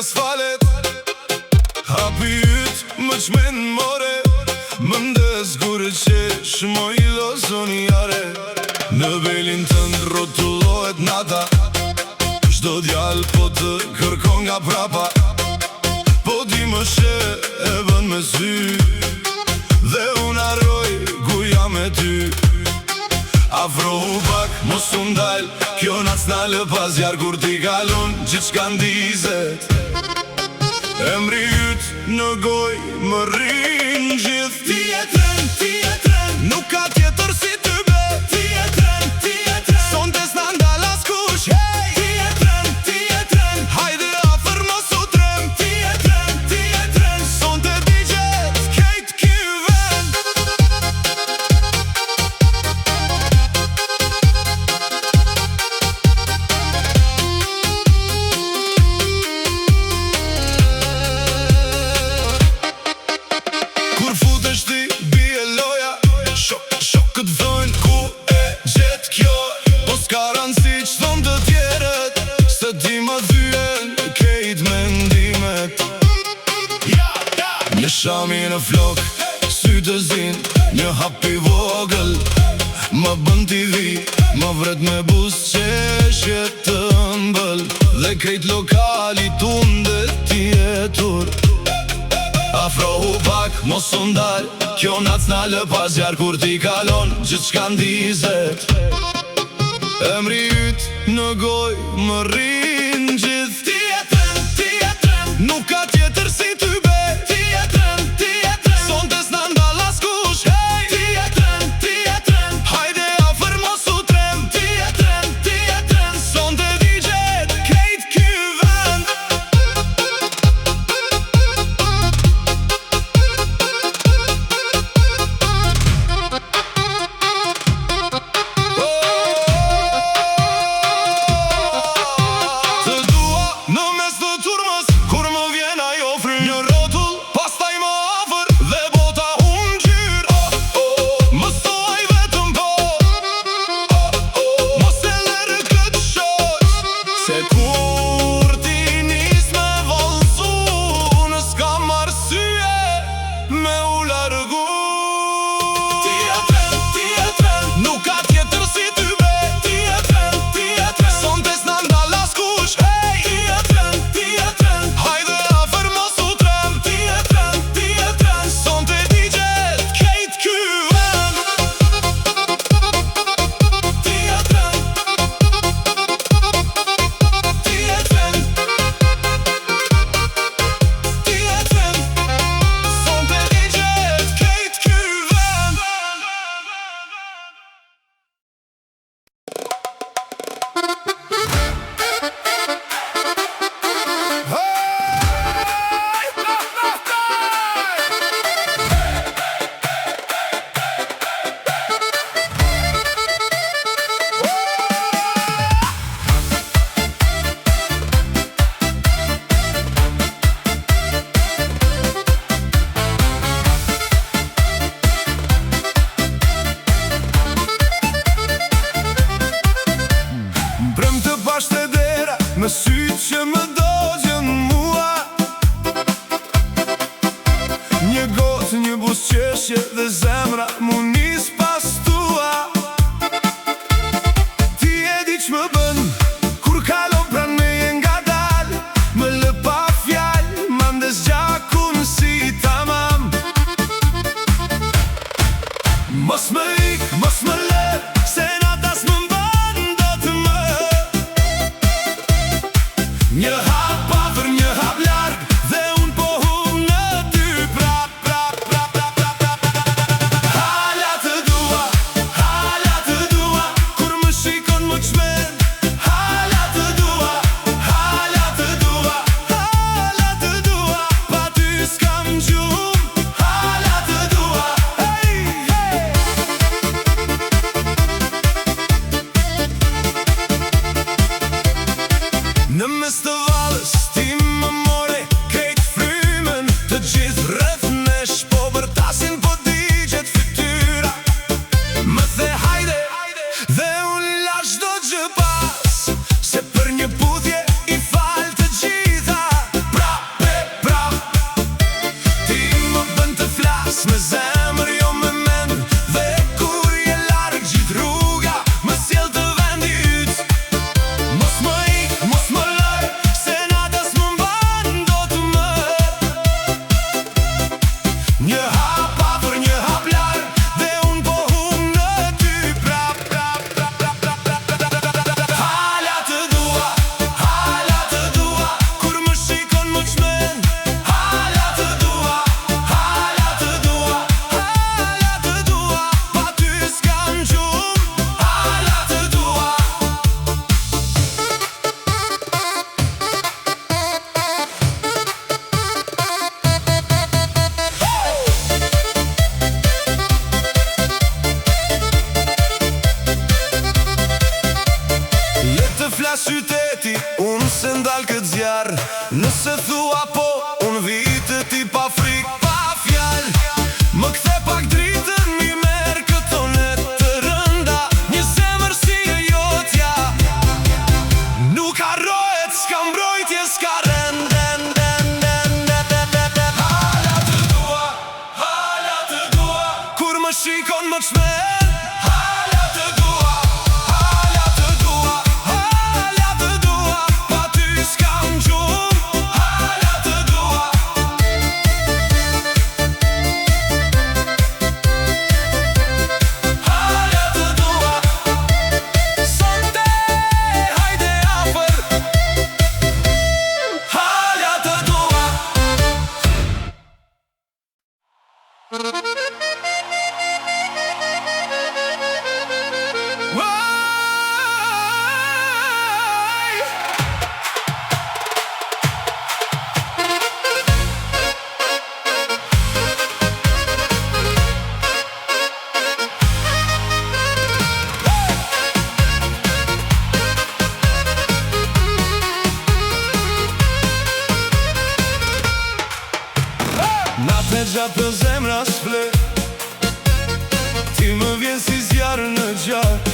asfalet Hapi yt më qmen more Më ndes gure qesh Mo i lozoni jare Në belin të ndrotullohet nata Shdo djall po të kërkon nga prapa Po di më she e bën me sy Dhe unë arroj ku jam me ty Afrohu pak, mos u ndal Kjo nacionale pas jar kur t'i kalon Gjithë shka ndizet Emri yt në goj më rrin gjithë Ti e tren, nuk ka tjetër si ty be Ti e tren, son të s'na ndal askush Hey, ti e tren, hajde afer mos u trem Ti e tren, son të digjet kejt ky vend Kur futesh ti, bie loja Shokët dhojnë ku e gjet kjo Po s'ka rëndësi që thon të tjerët Se ti më dhyen kejt mendimet Një shami në flok, sy të zin Një hapi vogël Më bën t'i vi Më vret me bus qeshje të mbël Dhe kejt lokali tunde tjetur Afrohu pak, mos u ndal Kjo nacionale pas jar kur t'i kalon Gjithë shka ndizet Emri yt në goj më rrin gjithë Ti e tren, nuk ka tjetër si ty be Ti e tren, son të s'na ndal askush Hey, ti e tren, hajde afer mos u trem Ti e tren, son të digjet kejt ky vend Nëse thua po, unë vitë ti pa frik, pa fjall. Më kthe pak dritën, mi merë këto net të rënda. Një zemër si e jotja nuk harrohet, s'ka mbrojtje, s'ka rend. Hala të dua, kur më shikon më çmend. Hala të dua, hala të dua, hala të dua, pa ty s'kam gjumë. Hala të dua. Hala të dua. Sonte, hajde afër. Hala të dua. Natë e gjatë zemra s'fle, ti më vjen si zjarë në gjak.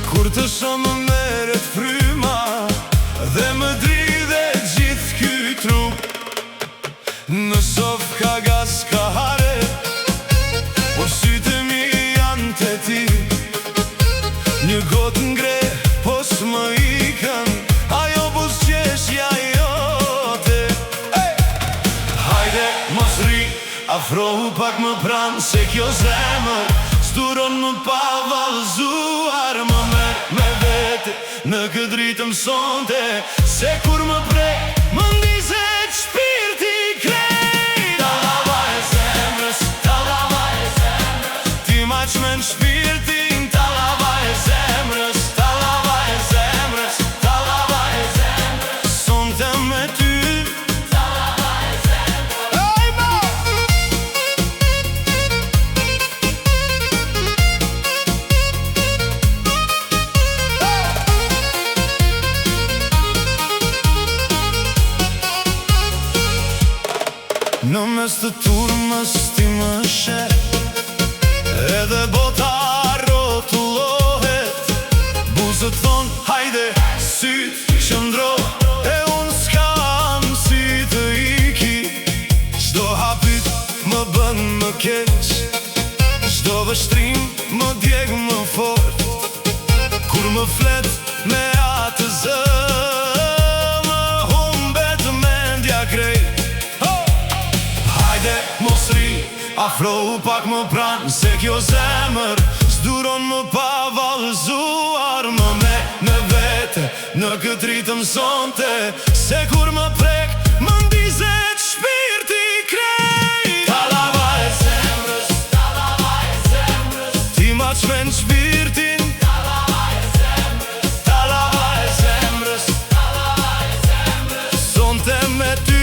Kur të shoh më merret fryma dhe më dridhe gjithë ky trup. Në sof ka gaz, ka hare, por sytë mi janë te ti. Një gotë ngre, po s'më ikën, ajo buzëqeshja jote. Hajde mos ri, afrohu pak më pranë, se kjo zemër s'duron më pa vallëzuar. Më merr me vete në këtë ritëm sonte, se kur më prek, më ndizet shpirti krejt. Tallava e zemrës, tallava e zemrës, ti ma çmen shpirtin. Tallava e zemrës, tallava e zemrës, tallava e zemrës, sonte me ty. Në mes të turmës ti më sheh, edhe bota rrotullohet. Buzët thon hajde, syt qëndro, e unë s'kam si të iki. Çdo hapit më bën më keq, çdo vështrim më djeg më fort. Kur më flet me atë zë, më humbet mendja krejt. Mos ri, afrohu pak më pranë, se kjo zemër s'duron më pa vallëzuar. Më me në vete në këtë ritëm sonte, se kur më prek, më ndizet shpirti krejt. Tallava e zemrës, tallava e zemrës, ti ma çmen shpirtin. Tallava e zemrës, tallava e zemrës, tallava e zemrës, sonte me ty.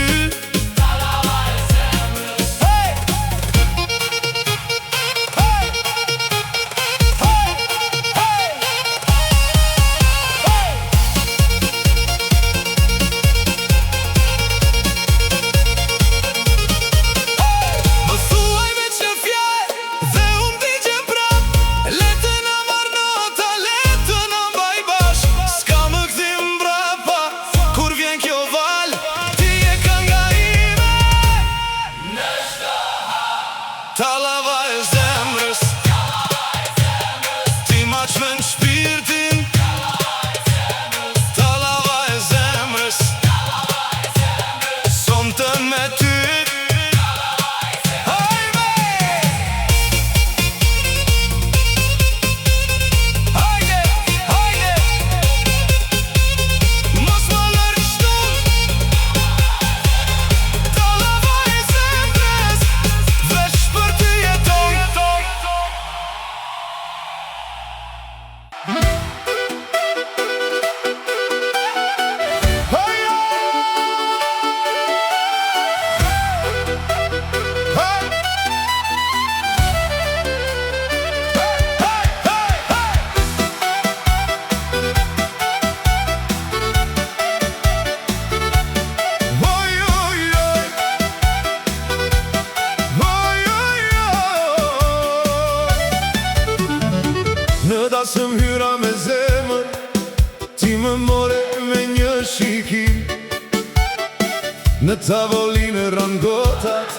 Në tavolinë rangotat,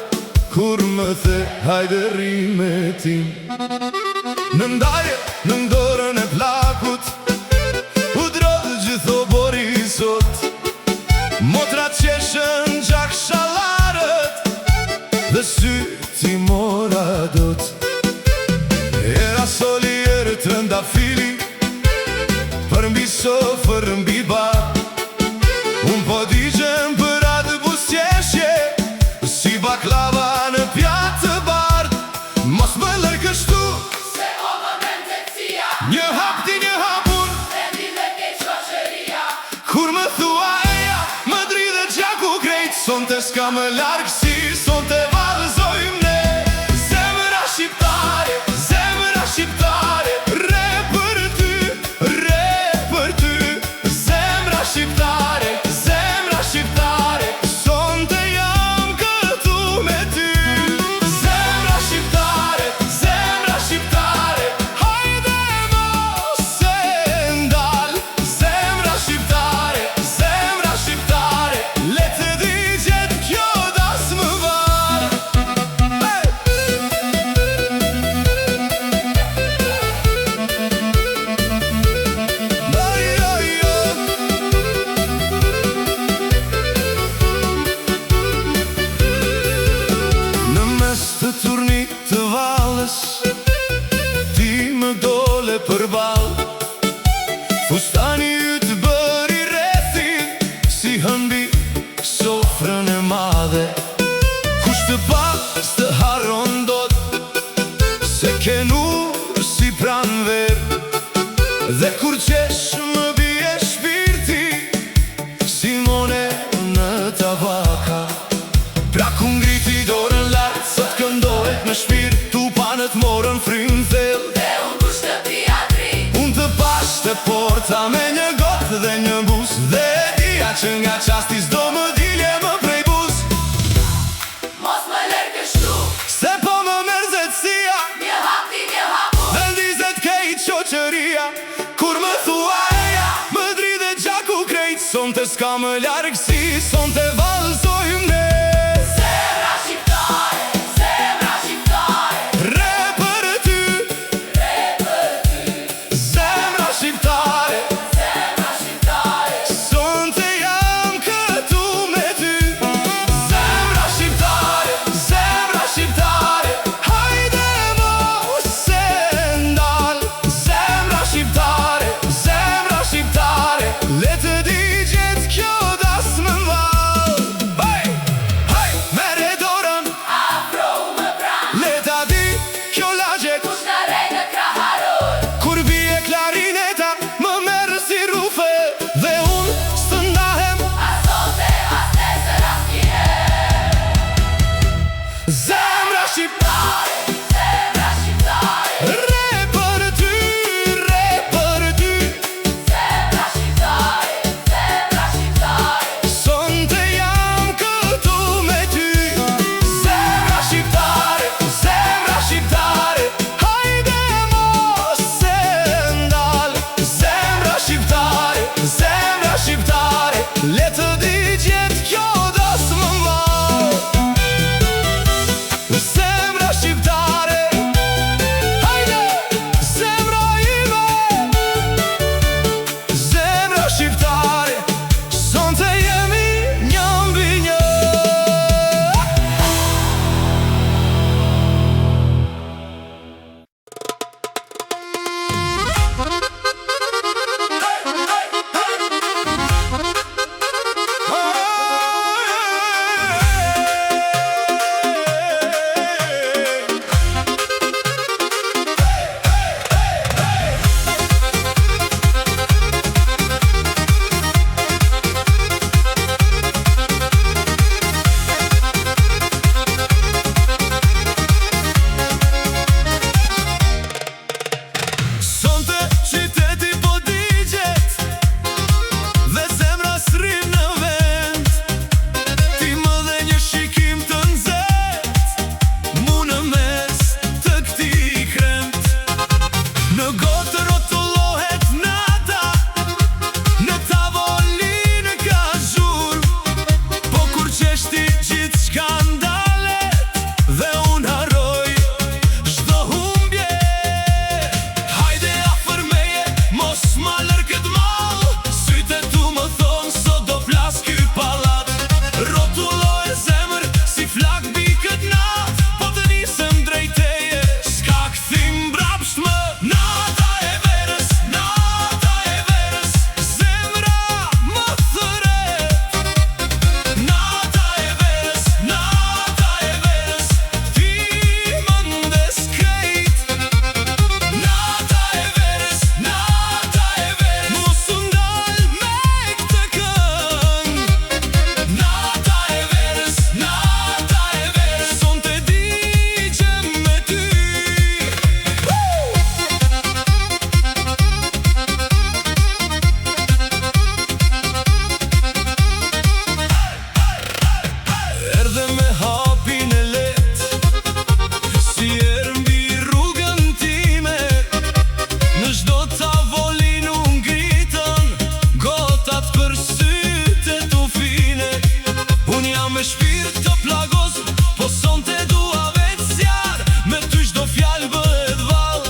kur më the hajde rime tim. Në ndaje, në ndorën e plakut, u drodhë gjitho bori sot. Motra qeshën gjak shalarët, dhe syti mora dot. Era soli erë të rënda fili, për mbi sofër mbi bar. Unë po digjem për atë busqeshje, si baklava në pjatë të bardh. Mos më lërkështu, se o më mendecia, një hap ti një hapun, vendi dhe keq shoqëria. kur më thua eja, më dridhe gjaku krejt. Sonte s'ka më largësi, sonte vallëzojmë ne. Zemra shqiptare, zemra shqiptare, re për ty, re për ty. Zemra shqiptare, zemra shqiptare, sonte jam këtu me ty. Zemra shqiptare, hajde mos e ndal. Zemra shqiptare, le të digjet kjo das më val. Në mes të turnit të valës, ti më dole përball. Fustani yt bëri rrethin, si hëmbi sofrën e madhe. Kush të pa s'të harron dot, se ke nur si pranver. Dhe kur qesh më bie shpirti, si mone në tabaka. Pra ku ngriti dorën lartë, sot këndohet me shpirt. Tupanët morën frym thellë, Dhe unë kush të teatri, unë të pash të porta me një gotë dhe një bus. Dhe e dija që nga qasti s'do më dilje më prej bus. mos më lërkështu, Se po më merzetësia, një hap ti një hapun, dhe ndizet kejt shoqëria. Kur më thua eja, më dridhe gjaku krejt. Sonte s'ka më largësi, sonte vallëzojmë ne. zemra shqiptare, Re për ty, zemra shqiptare, sonte jam këtu me ty. Zemra shqiptare, hajde mos e ndal. Zemra shqiptare, le të digjet kjo das më val. Hej, mere dorën, afro më pran, le ta di kjo lagjet. kush në rej në kraharor. Kur bie klarineta, më merë si rufe. Dhe unë së ndahem, As sonte, as nesër, as njëherë. zemra shqiptare, Zemra shqiptare, re për ty, zemra shqiptare, sonte jam këtu me ty. Zemra shqiptare, hajde mos e ndal. Zemra shqiptare, le të digjet kjo das më val. me shpirt të plagos, po sonte dua veç zjarr. Me ty çdo fjalë bëhet vall,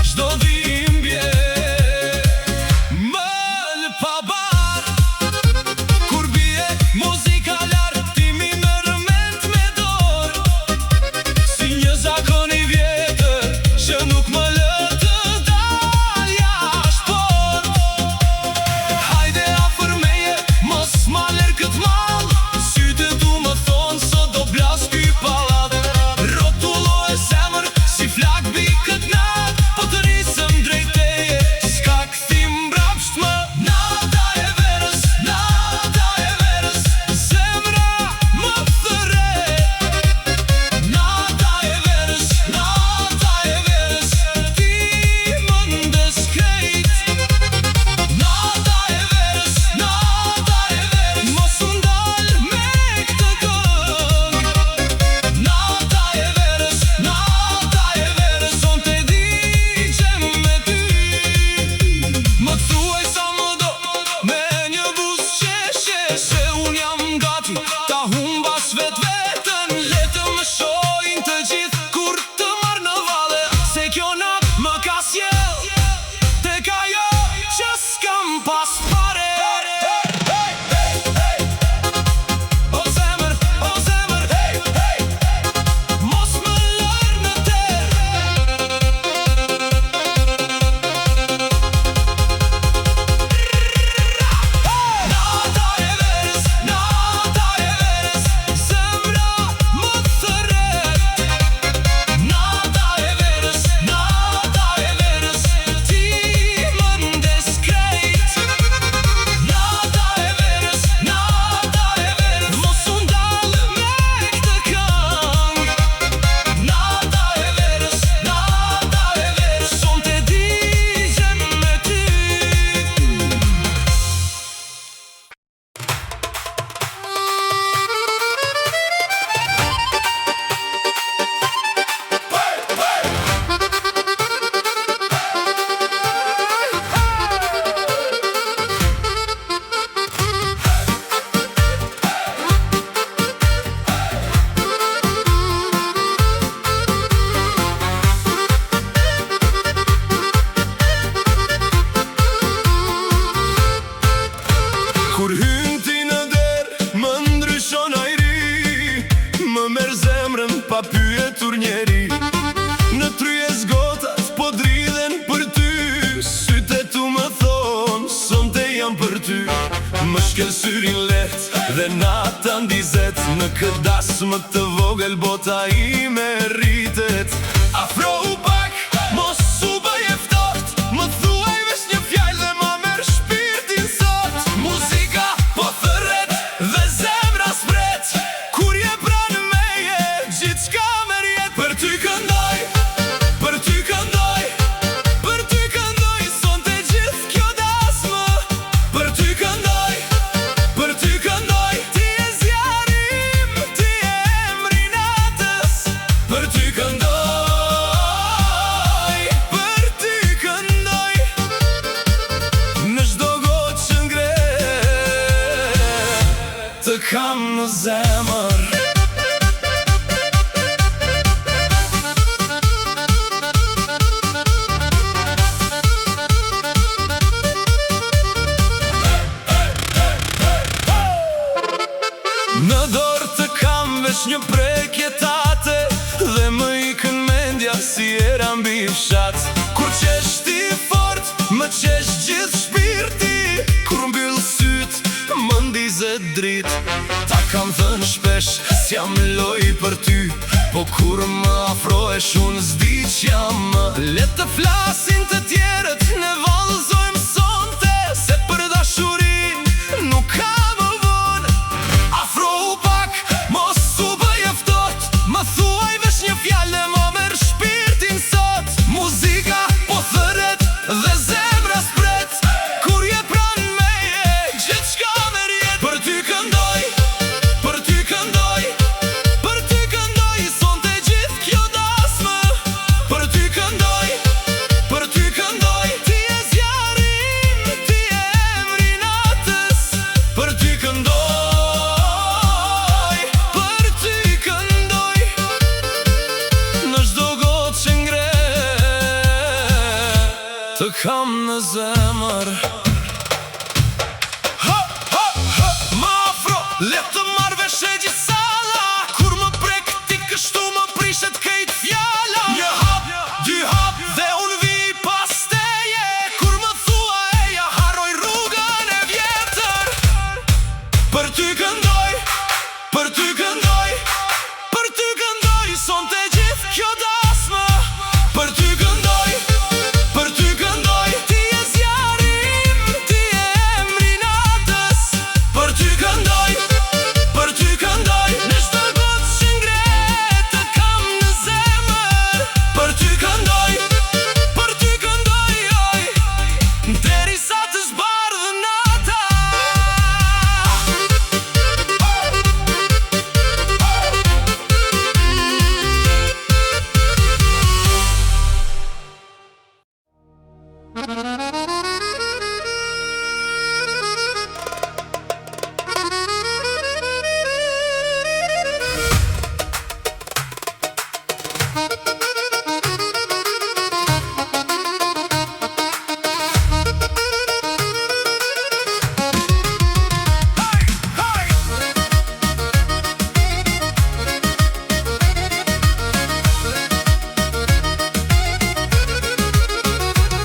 çdo dhimbje më lë pa bar. Kur bie muzika lart, ti mi merr mend me dorë, si një zakon i vjetër që nuk më lë të dal jashtë port. Hajde afër meje, mos ma lër kët mall, sytë du më thonë sot do blas ky pallat. Rrotullohet zemër si flak bi kët nat, po të risëm drejt teje, s'ka kthim mbrapsht më. Nata e verës, nata e verës, zemra më thërret. Nata e verës, ti më ndes krejt. Nata e verës, mos u ndal me këtë këngë. Nata e verës, sonte digjem me ty. Më thuaj sa më do, me një buzë qeshe, se unë jam gati ta humbas vetën. Le të më shojnë të gjithë kur të marr në valle, se kjo natë më ka sjell tek ajo që s'kam pas pare. O zemër, mos më lër në terë. Nata e verës, zemra më thërret. Nata e verës, ti më ndes krejt. Nata e verës, mos u ndal me këtë këngë. Nata e verës, sonte digjem me ty. Kur hyn ti në der, më ndryshon ajri, më merr zemrën pa pyetur njeri. Në tryje zgotat po dridhen për ty, sytë tu më thon, sonte jam për ty. Më shkel syrin let dhe nata ndizet, në këtë das më të vogël bota ime rritet. Afro u pak, mos u bëj e ftoht, më thuaj veç një fjalë dhe ma merr shpirtin sot. Muzika po thërret dhe zemra spret, kur je pranë meje, gjithçka merr jet. Për ty këndoj, për ty këndoj, për ty këndoj, sonte gjithë kjo dasmë. Për ty këndoj, ti je zjarri im, ti je emri natës. Për ty këndoj, në çdo gotë që ngre, të kam në zemër. Në dorë të kam veç një prekje tate, dhe më ikën mendja si era mbi fshat. Kur qesh ti fort, më qesh gjithë shpirti, kur mbyll syt, më ndizet drit. Ta kam thënë shpesh, s'jam loj për ty, po kur më afrohesh unë s'di q'jam. Le të flasin të tjerët, ne vallëzojmë sonte, se për dashurin nuk ka më vonë. Afro u pak, mos u bëj e ftoht, më thuaj veç një fjalë dhe më merr shpirtin sot. Muzika po thërret dhe zemra spret, kur je pranë meje, gjithçka merr jet. Për ty këndoj, për ty këndoj, për ty këndoj, sonte gjithë kjo dasmë. Për ty këndoj, ti je zjarri Le të marrë veshe gjithë sala. Kur më prek ti kështu më prishet kejt fjalla. Një hap, dy hap dhe unë vi pas teje. Kur më thua eja haroj rrugën e vjetër. Për ty këndoj, për ty këndoj, për ty këndoj, son të gjithë kjo dasmë. Për ty këndoj, për ty këndoj, ti e zjarim, ti e emri natës. Për ty këndoj, për ty këndoj, në çdo gotë që ngret të kam në zemër. Për ty këndoj, oj, derisa të zbardhë nata.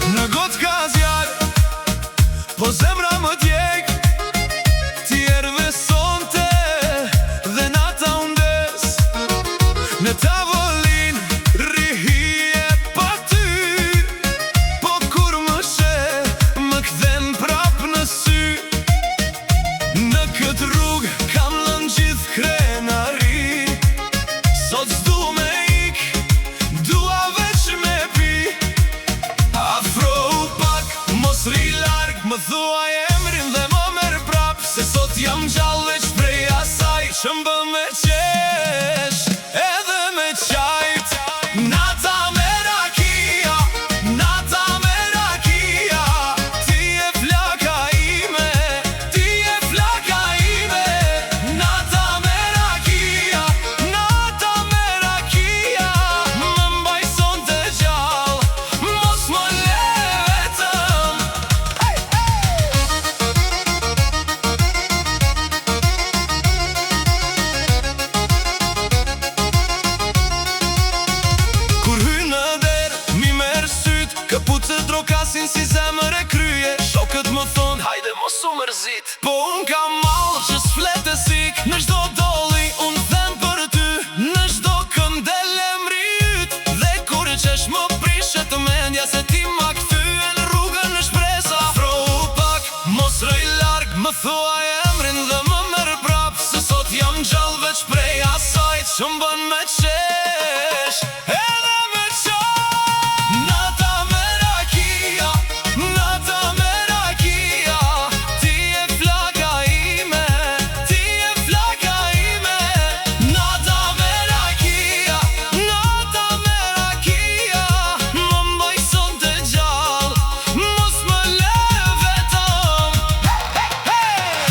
Në gotë ka zjarë, po zemra më djek. Ti erdhe sonte dhe nata undes. Në tavolin rihije pa ty. Po kur më she, më kthen prap në sy. Në këtë rrugë kam lënë gjithë krenari. Sot s'du me ik, dua veç me pi. Afro u pak, mos ri larg, më thuaj emrin dhe më merr prap. Se sot jam gjallë veç prej asaj që m'bën me qesh, edhe me qajt. Nata me rakia, nata me rakia. Ti e flaka ime, ti e flaka ime. Nata me rakia, nata me rakia. Më mbaj sonte gjallë, mos më le vetëm. Kur hy në der, mi merr syt. Këpucët drokasin si zemër e krye. Shokët më thon, hajde mos u mërzit. Po unë kam mall që s'flet e sik. Në çdo dolli unë them për ty. Në çdo kënd del emri yt. Dhe kur qesh më prishet mendja se ti ma kthyen rrugën në shpresa. Afro u pak, mos rëj larg, më thuaj emrin dhe më merr prap. Se sot jam gjallë veç prej asaj që m'bën me qesh, edhe me qajt. Nata me rakia, nata me rakia. Ti e flaka ime, ti e flaka ime. Nata me rakia, nata me rakia. Më mbaj sonte gjallë, mos më le vetëm. Hey!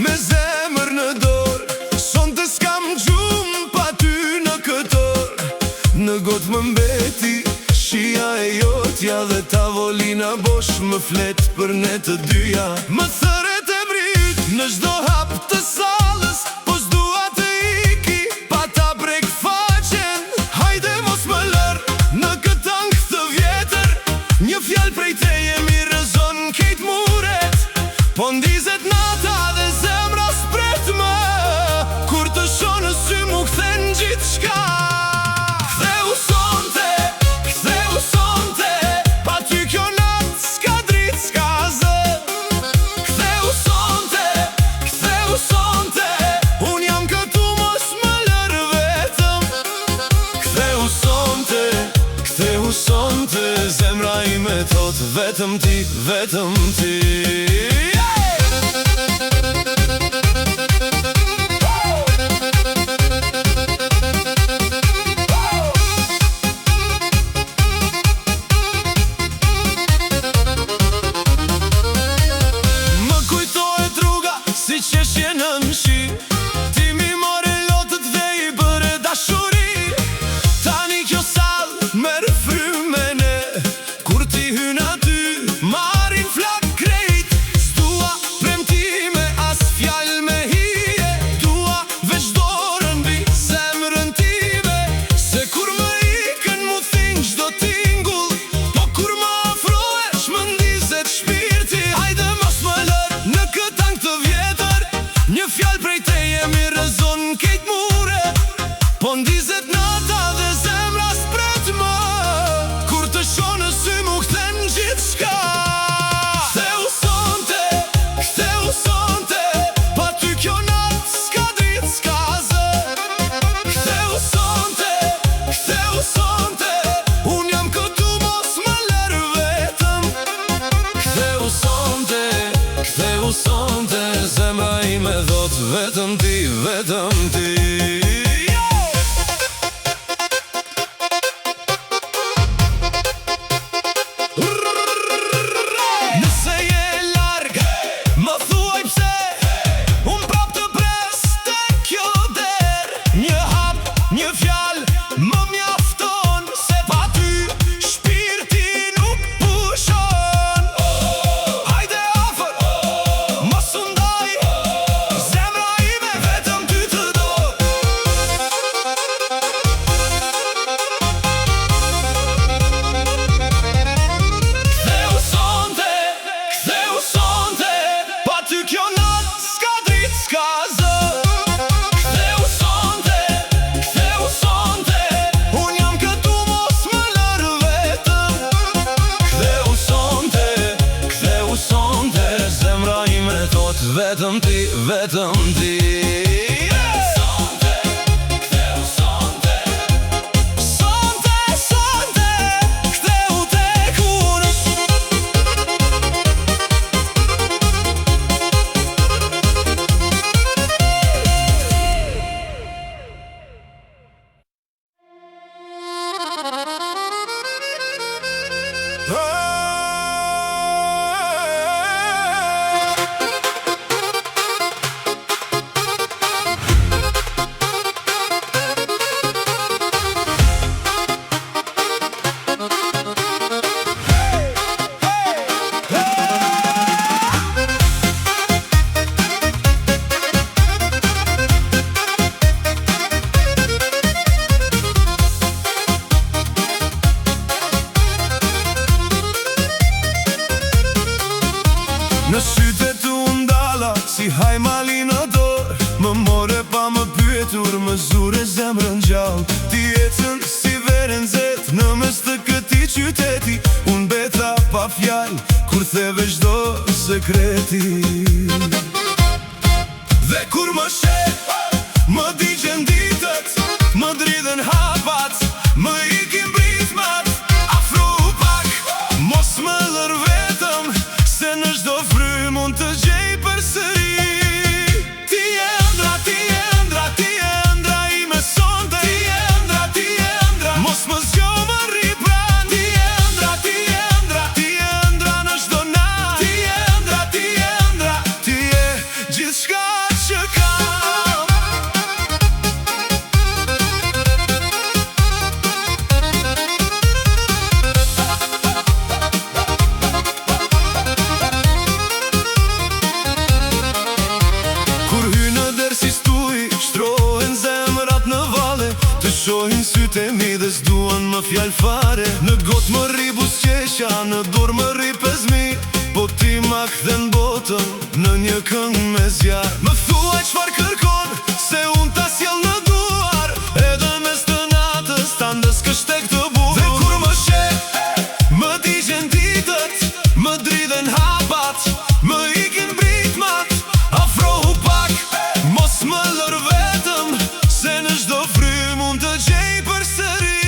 me zemër në dorë. Sonte s'kam gjumë pa ty në këtor. Në gotë më mbeti shia e jotja dhe tavolina bosh më flet për ne të dyja. Më thëret e mrit në çdo hap të sallës, po s'dua të iki pa ta brek faqen. Hajde mos më lër në këtë ankth të vjetër, një fjalë prej teje mi rrezon kejt muret. Po ndizet nata dhe zemra s'pret më, kur të shoh në sy mu kthen gjithçka. Ktheu sonte, ktheu sonte, pa ty kjo nat s'ka dritë s'ka zë. Ktheu sonte, un jam këtu mos më lër vetëm. Ktheu sonte, zemra ime thot vetëm ti, vetëm ti. Më kujtohet rruga si qeshje në mshi, ti mi more lotët dhe i bëre dashuri. Tani kjo sallë merr frymën e, kur ti hyn aty marrin flak krejt. S'dua premtime as fjalë me hije, dua veç dorën mbi zemrën time. Se kur më ikën mu thin çdo tingull, po kur më afrohesh më ndizet shpirti. Hajde mos më lër në këtë ankth të vjetër, një fjalë prej teje mi rrezon kejt muret. Po ndizet nata dhe zemra s'pret më, kur të shoh në sy mu kthen gjithçka. Ktheu sonte, pa ty kjo nat s'ka dritë s'ka zë. Ktheu sonte, un jam këtu mos më lër vetëm. Ktheu sonte, zemra ime thot vetëm ti, vetëm ti. Nëse je larg, më thuaj pse, un prap të pres te kjo der. Një hap, një fjalë më mjafton, se pa ty shpirti nuk pushon. Hajde afër, mos u ndaj, zemra ime vetëm ty të do. Ktheu sonte, pa ty kjo nat s'ka dritë s'ka zë. Ktheu sonte, un jam këtu mos më lër vetëm. Ktheu sonte, zemra ime thot vetëm ti, vetëm ti. Sonte, ktheu tek unë. Në sytë tu ndala si hajmali në dorë, më more pa më pyetur, më zure zemrën gjallë. Ti ecën si verën zet në mes të këtij qyteti, unë beta pa fjalë kur theve çdo sekreti. Dhe kur më sheh, më digjen ditët, më dridhen hapat, më ikin britmat. Afro pak, mos më lër vetëm, se në çdo frym mund të gjej përsëri. Ti je ëndra ime sonte. Ti je ëndra, mos më zgjo më rri pran. Ti je ëndra në çdo nat. Ti je gjithçka. që kam. Kur hy në derë si stuj, shtrohen zemrat në vale, të shohin sytë e mi dhe s'duan më fjall fare. Në gotë më rri busqesha, në dorë më rri pezmi, po ti ma kthen botën në një këngë me zjarë. Më thuaj çfarë kërkon, se unë ta sjell në duar, edhe mes të natës ta ndës tek të bukur. Dhe kur më sheh, më digjen ditët, më dridhen hapat, më ikin britmat, afrohu pak, mos më lër vetëm, se në çdo frym unë të gjej përsëri.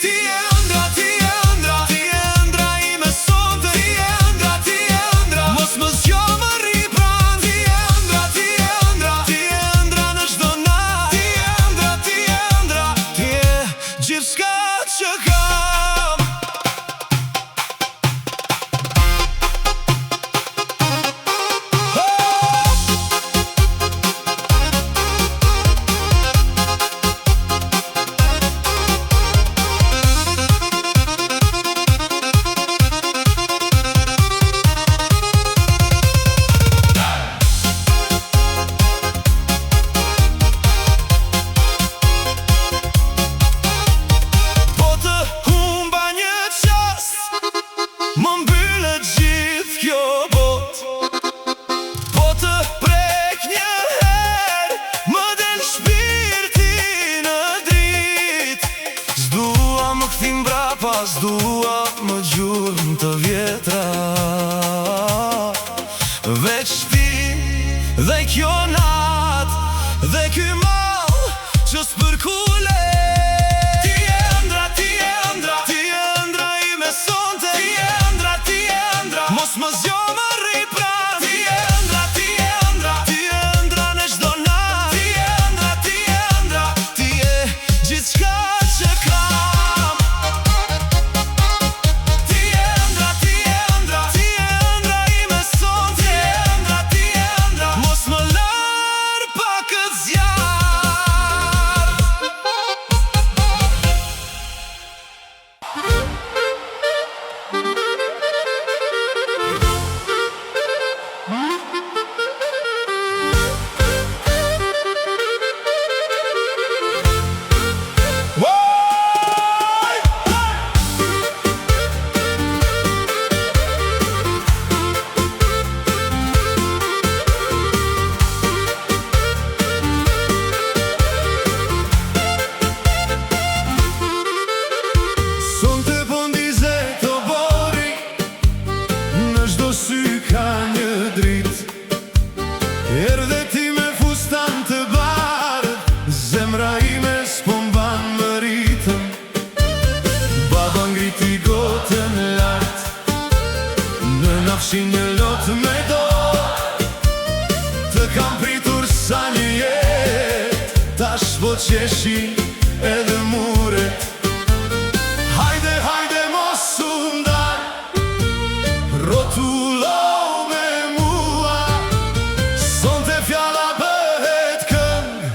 Ti je ëndra, ti je ëndra, ti je ëndra ime sonte. Ti je ëndra, ti je ëndra, mos më zgjo më rri pranë. Ti je ëndra, ti je ëndra, ti je ëndra në çdo natë. Ti je ëndra, ti je ëndra, ti je gjithçka që kam. Më mbyllet gjithë kjo botë, po të prek një herë, më del shpirti në dritë. S'dua më kthim brapa, s'dua më gjurmë të vjetra, veç ti dhe kjo natë dhe ky mall që s'përkule. Ti je ëndra, ti je ëndra, ti je ëndra ime sonte. Ti je ëndra, ti je ëndra, mos më zgjo më rri pranë. Ti je ëndra, ti je ëndra, ti je ëndra në çdo natë. Ti je ëndra, ti je ëndra, ti je gjithçka që kam. Ti je ëndra, ti je ëndra, ti je ëndra ime sonte. Ti je ëndra, ti je ëndra, mos më lër pa këtë zjarr. Sonte po ndize të bori, në çdo sy ka një dritë. Erdhe ti me fustan të bardhë, zemra ime s'po mban më ritëm. Baba ngriti gotën lart, në nafshin një lot me dorë. Të kam pritur sa një jetë, tash po qeshi edhe muret. Hajde, hajde mos u ndal, rrotullo me mua. Sonte fjala bëhet këngë,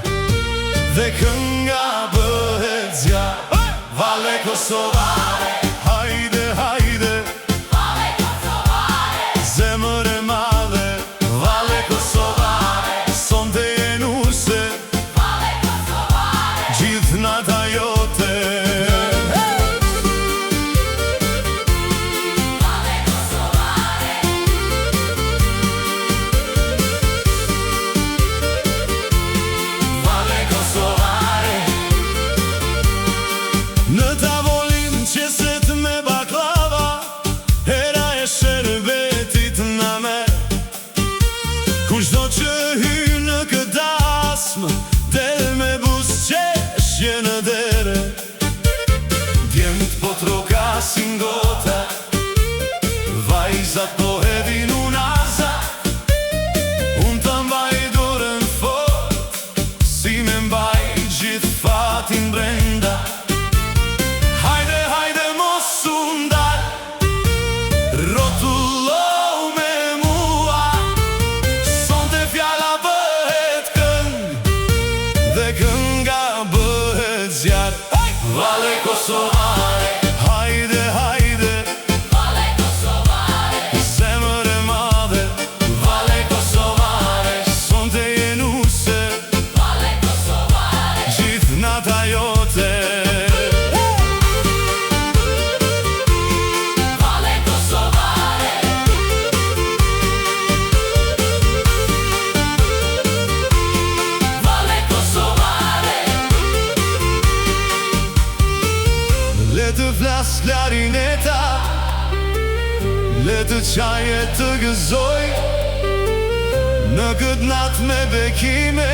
dhe kënga bëhet zjarr. Valle kosovare, hajde, hajde, Valle kosovare, zemër e madhe. Valle kosovare, sonte e nuse, Valle kosovare, gjithë nata jote. qaje të gëzoj në këtë natë me bekime.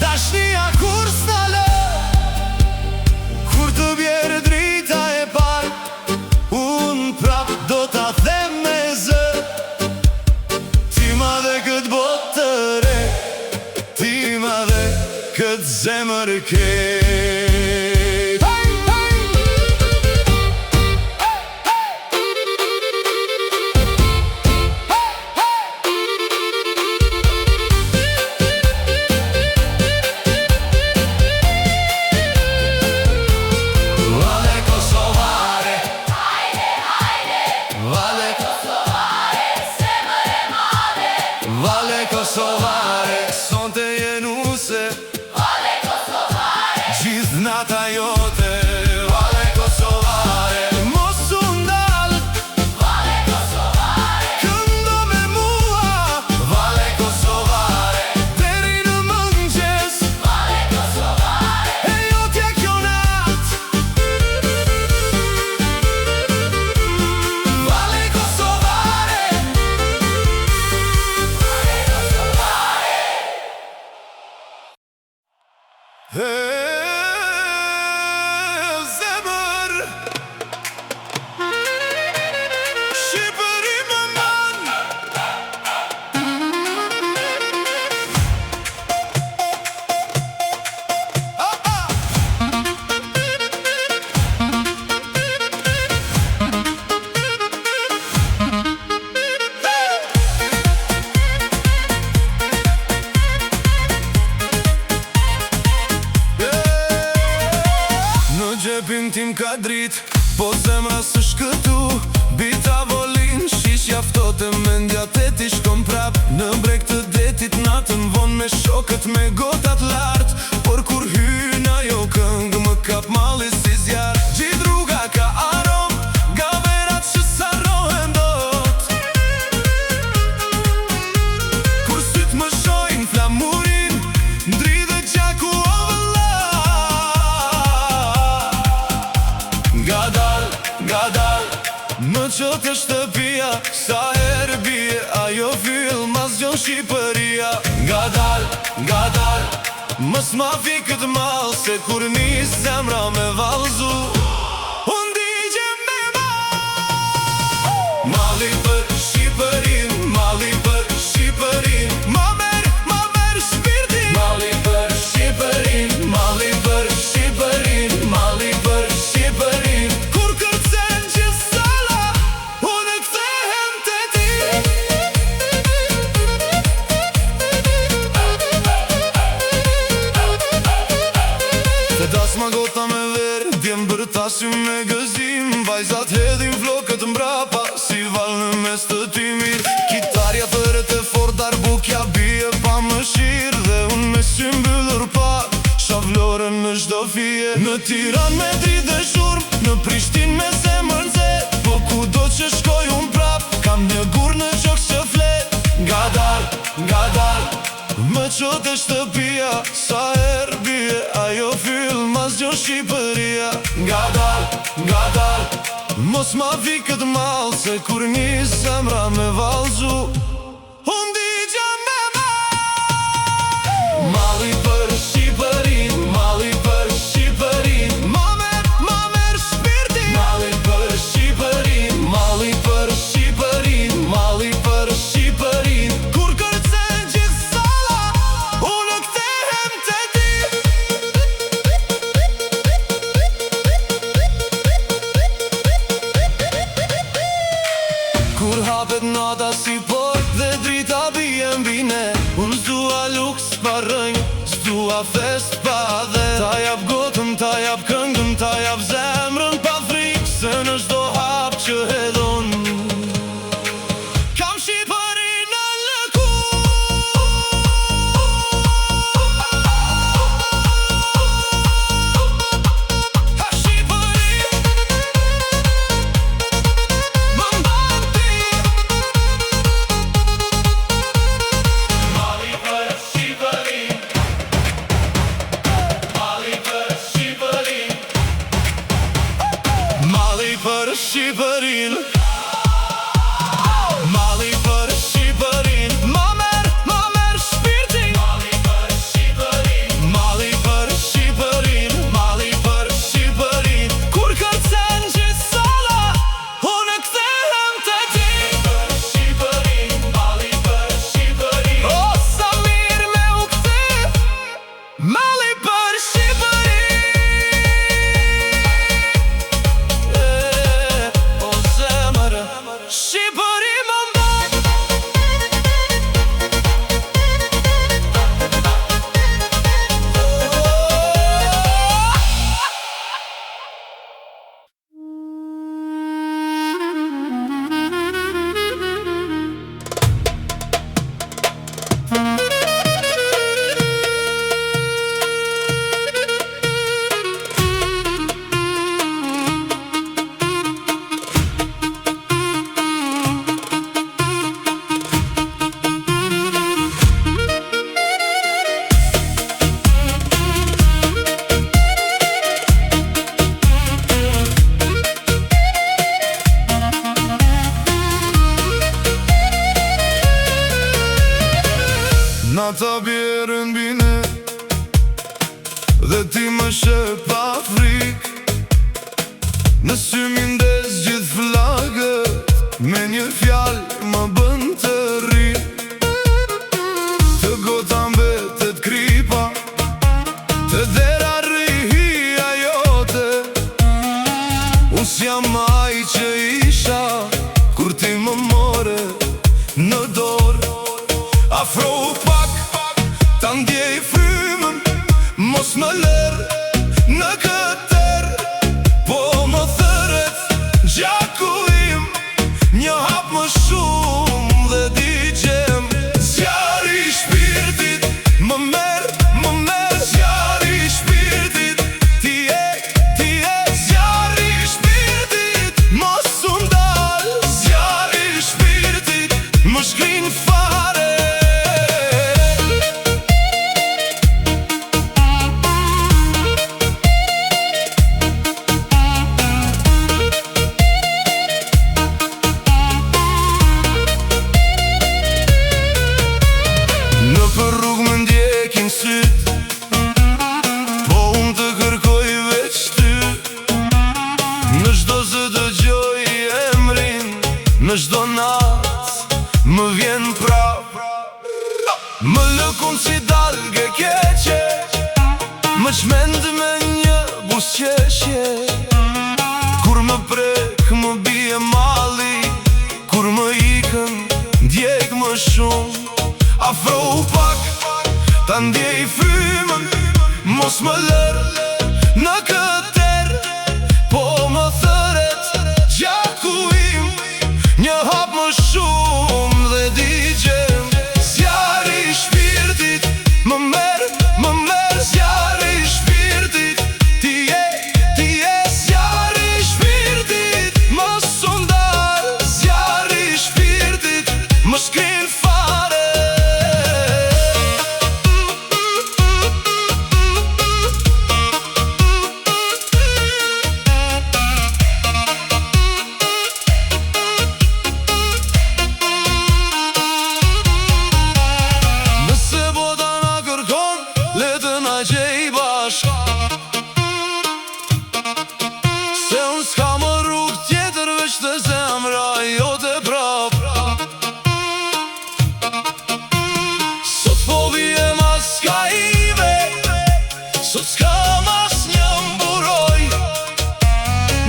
Dashnia kur s'nale, kur të bjerë drita e par, unë prap do t'a them me zë. Ti ma dhe këtë botë të re, ti ma dhe këtë zemër ke. Vale Kosovare, sonte jenuse. Vale Kosovare, Gjithë nata jote. Vale Kosovare, mos u ndal. Vale Kosovare, Këndo me mua. Vale Kosovare, deri në mëngjes. Vale Kosovare, E jo t'ja kjo nat. Vale Kosovare, zemër Shqipëri më man. Në gjepin tim ka drit, po zemra së shkëtu. Bita volin, shish jaftot e mendja teti shkom prap. Në breg të detit natën von me shokët me gotat lart. Por kur hyn ajo këngë më kap malli si zjarr. Gjithë rruga ka arom, nga verat që s'harrohen dot. Kur syt më shojnë flamurin, ndridhe gjaku o vëllar. Gadal, më qëtë shtëpia, sa herë bie ajo fyll mas gjon Shqipëria. Gadal, mës ma fi këtë mal, se kur nis zemra me valzu, unë digje me mal. Mali për Shqipërin, mali për Shqipërin, ma mer shpirtin. Mali për Shqipërin, mali për Shqipërin, mali për Shqipërin. Kur kërcen gjithë sala, unë kthehem te ti. Te das ma gota me ver, djem bërtasim me gëzim. Vajzat hedhin flokët mbrapa, si val në mes të timit. Kitarja thërët e fort, darbukja bie pa mëshirë. Dhe unë me sy mbyllur pak, shavlorën në çdo fije. Në Tiran me dritë dhe shurm, në Prishtin me zemër nxe. Po kudo që shkoj unë prap, kam një gur në qok që flet. Gadal, më qot e shtëpia, sa herë bie ajo fyll mas gjon Shqipëria. Gadal, mos ma vi këtë mal, se kur nis zemra me valzu, unë digja me mal. Mali për Shqipërin, mali për Shqipërin, ma mer shpirtin. Mali për Shqipërin, mali për Shqipërin, mali për Shqipërin. Kur kërcen gjithë sala, unë kthehem te ti. Kur hapet nata si port dhe drita bie mbi ne, unë s'dua luks pa rënj, s'dua fest pa dhe. Ta jap gotën, ta jap këngën, ta jap zemrën pa frikë, se në çdo hap që hedhon kam Shqipërinë në lëkurë. Ha Shqipëri, më mban ti. Mali për Shqipërinë, mali për Na ta bjerën bine dhe ti më shep Afrik. Në sy mindes gjithë flagët, me një fjallë më bën të ri. Të gota mbetet kripa, të dera rrihia jote. Unë s'jam ai që isha kur ti më more në dorë. Afro pak, ta ndjej frymën, mos më lërë në këtër. Po më thëret gjaku im, një hap më shumë dhe digjem. Zjarri i shpirtit më merë, zjarri i shpirtit. Ti e zjarri i shpirtit, mos u ndal. Zjarri i shpirtit më shkrin fare. Në për rrug më ndjekin syt, po unë të kërkoj veç ty. Në çdo zë dëgjoj emrin, në çdo nat më vjen prap. Më lëkun si dalge keqe, më qmend me një busqeshje. Kur më prek më bie malli, kur më ikën ndjek më shumë. Afro pak, ta ndjej frymën, mos më lërë në këtër. Po më thëret gjaku im, një hap më shumë dhe digjem. Zjarri i shpirtit më merë, zjarri i shpirtit. Ti e zjarri i shpirtit, mos u ndal. Zjarri i shpirtit më shkrin fare. Nëse bota na kërkon, le të na gjej bashk. Se unë s'ka më rrugë tjetër veç të zemra jote prap. Sot po vijem as ka ive, sot s'kam as një mburoj.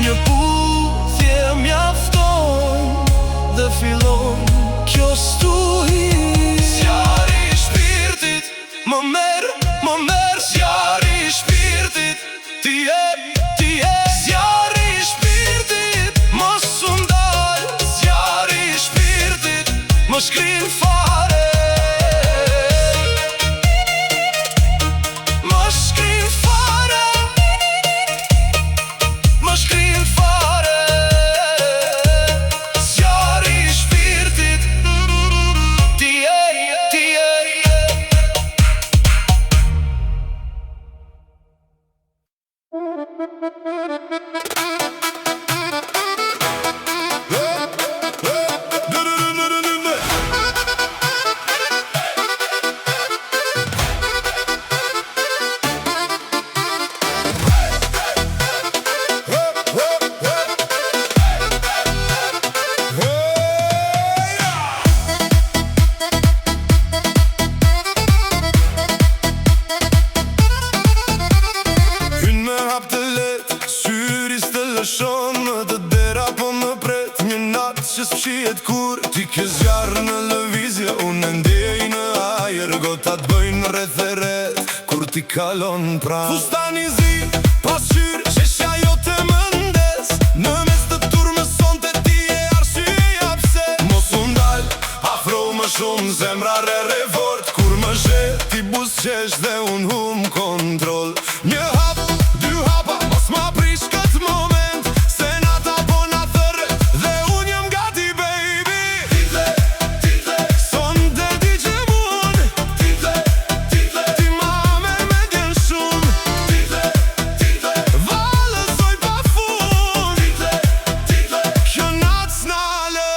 Një puthje mjafton dhe fillon kjo stuhi. Zjarri i shpirtit më merë, zjarri i shpirtit. Ti e zjarri i shpirtit, mos u ndal. Zjarri i shpirtit më shkrin fare. Më shkrin fare, më shkrin fare. Zjarri i shpirtit. Ti e Hyn me hap të let, syris të lëshon më të dera po më pret. Një natë që s'fshihet kur, ti ke zjarë në lëvizje. Unë ndjej në ajer, gotat bëjnë rreth e rreth kur ti kalon pra. Fustani zi, pasqyr, qeshja jote më ndes. Në mes të turmës sonte ti e arsyeja pse. Mos u ndal, afro më shumë, zemra re revort. Kur më zhe, ti busqesh dhe unë hum kontrol. Një hap, dy hapa, mos ma prish këtë moment. Se nata po na thërret dhe unë jam gati baby. Son dhe digjem unë. Ti ma merr me djen shumë. Valësoj pa fund. Kjo natë s'na lë.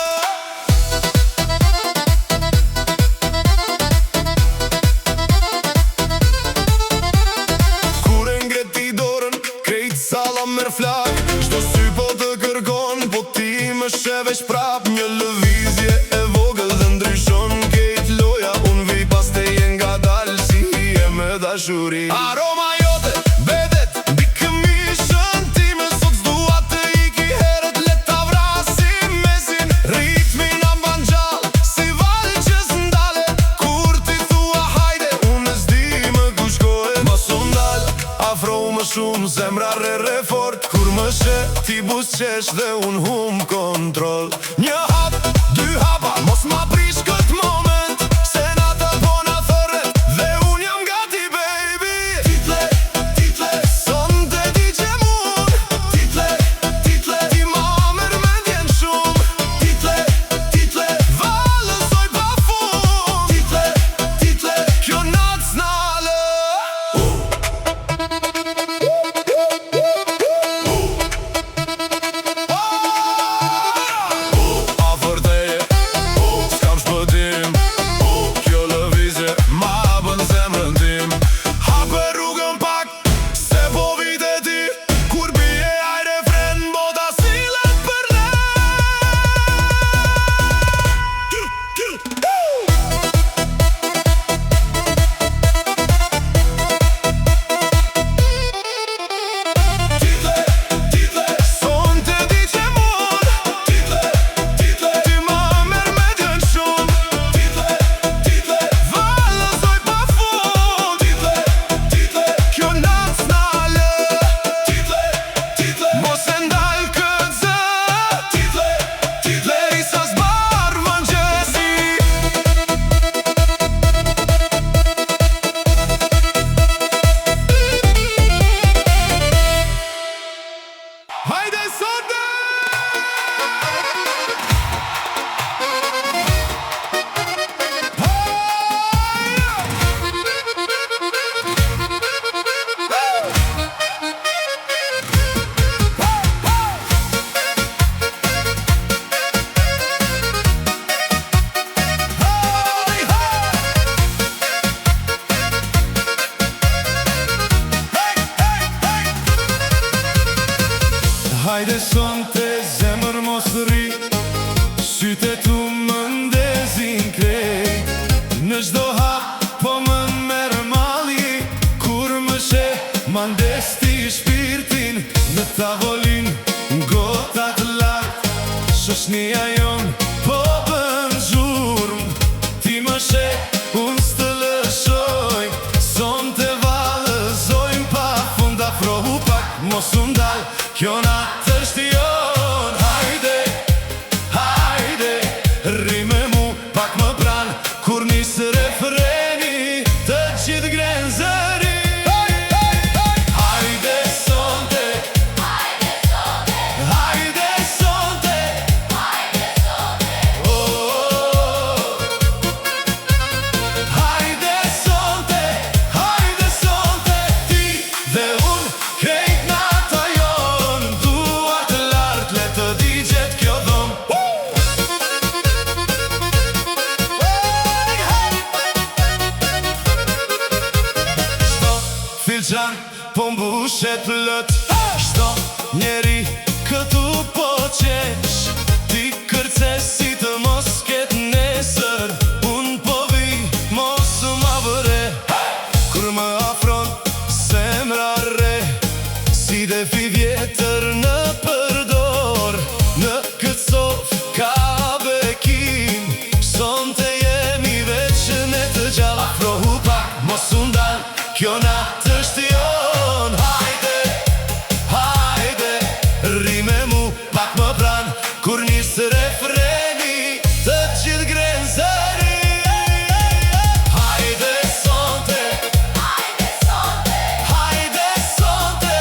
veç prap një lëvizje e vogël dhe ndryshon kejt loja. Unë vi pas te jen nga dal si hije me dashuri. Aroma jote bedet mbi këmishën time, sot s'dua të iki herët, le ta vrasim mesin. Ritmi na mban gjall si val që s'ndale, kur ti thua hajde unë s'di më ku shkohet. Mos u ndal afro më shumë, zemra re fort. Kur më she ti busqesh dhe unë hum kontrol. Një hap, dy hapa, mos ma prish kët moment, se na të bona thërret dhe unë jam gati baby. Title, sonte di që mun. Title, ti ma merr mendjen shumë. Title, valësoj pa fund. Title, kjo natë s'nale. Hajde sonte! Hajde sonte zemër mos rri, syte tu më ndezin krejt. Në çdo hap po më merr malli, kur më she ma ndesti shpirtin. Në tavolin gotat lart, shoqnia jon po bën zhurm. Ti më she unë s'të lëshoj, sonte vallëzojm pa fund. Afrohu pak mos u ndal, kjo natë është jon. Hajde, rri me mu pak më pran, kur nis refreni të gjithë gren zëri. Hajde sonte, hajde sonte, oh. Hajde sonte, ti dhe unë krejt nata jon. Duart lart le të digjet kjo dhom. Shto filxan po mbushet plët, shto njeri këtu po qesh. Ti kërces si të mos ket nesër, unë po vi mos ma vëre. Kur më afron zemra re, si defi vjetër në përdor. Në këtë sof ka bekim, sonte jemi veç ne të gjalla. Afrohu pak mos u ndal, kjo natë është jon. Hajde, rri me mu pak më pran, kur nis refreni të gjithë gren zëri. Hajde sonte, hajde sonte,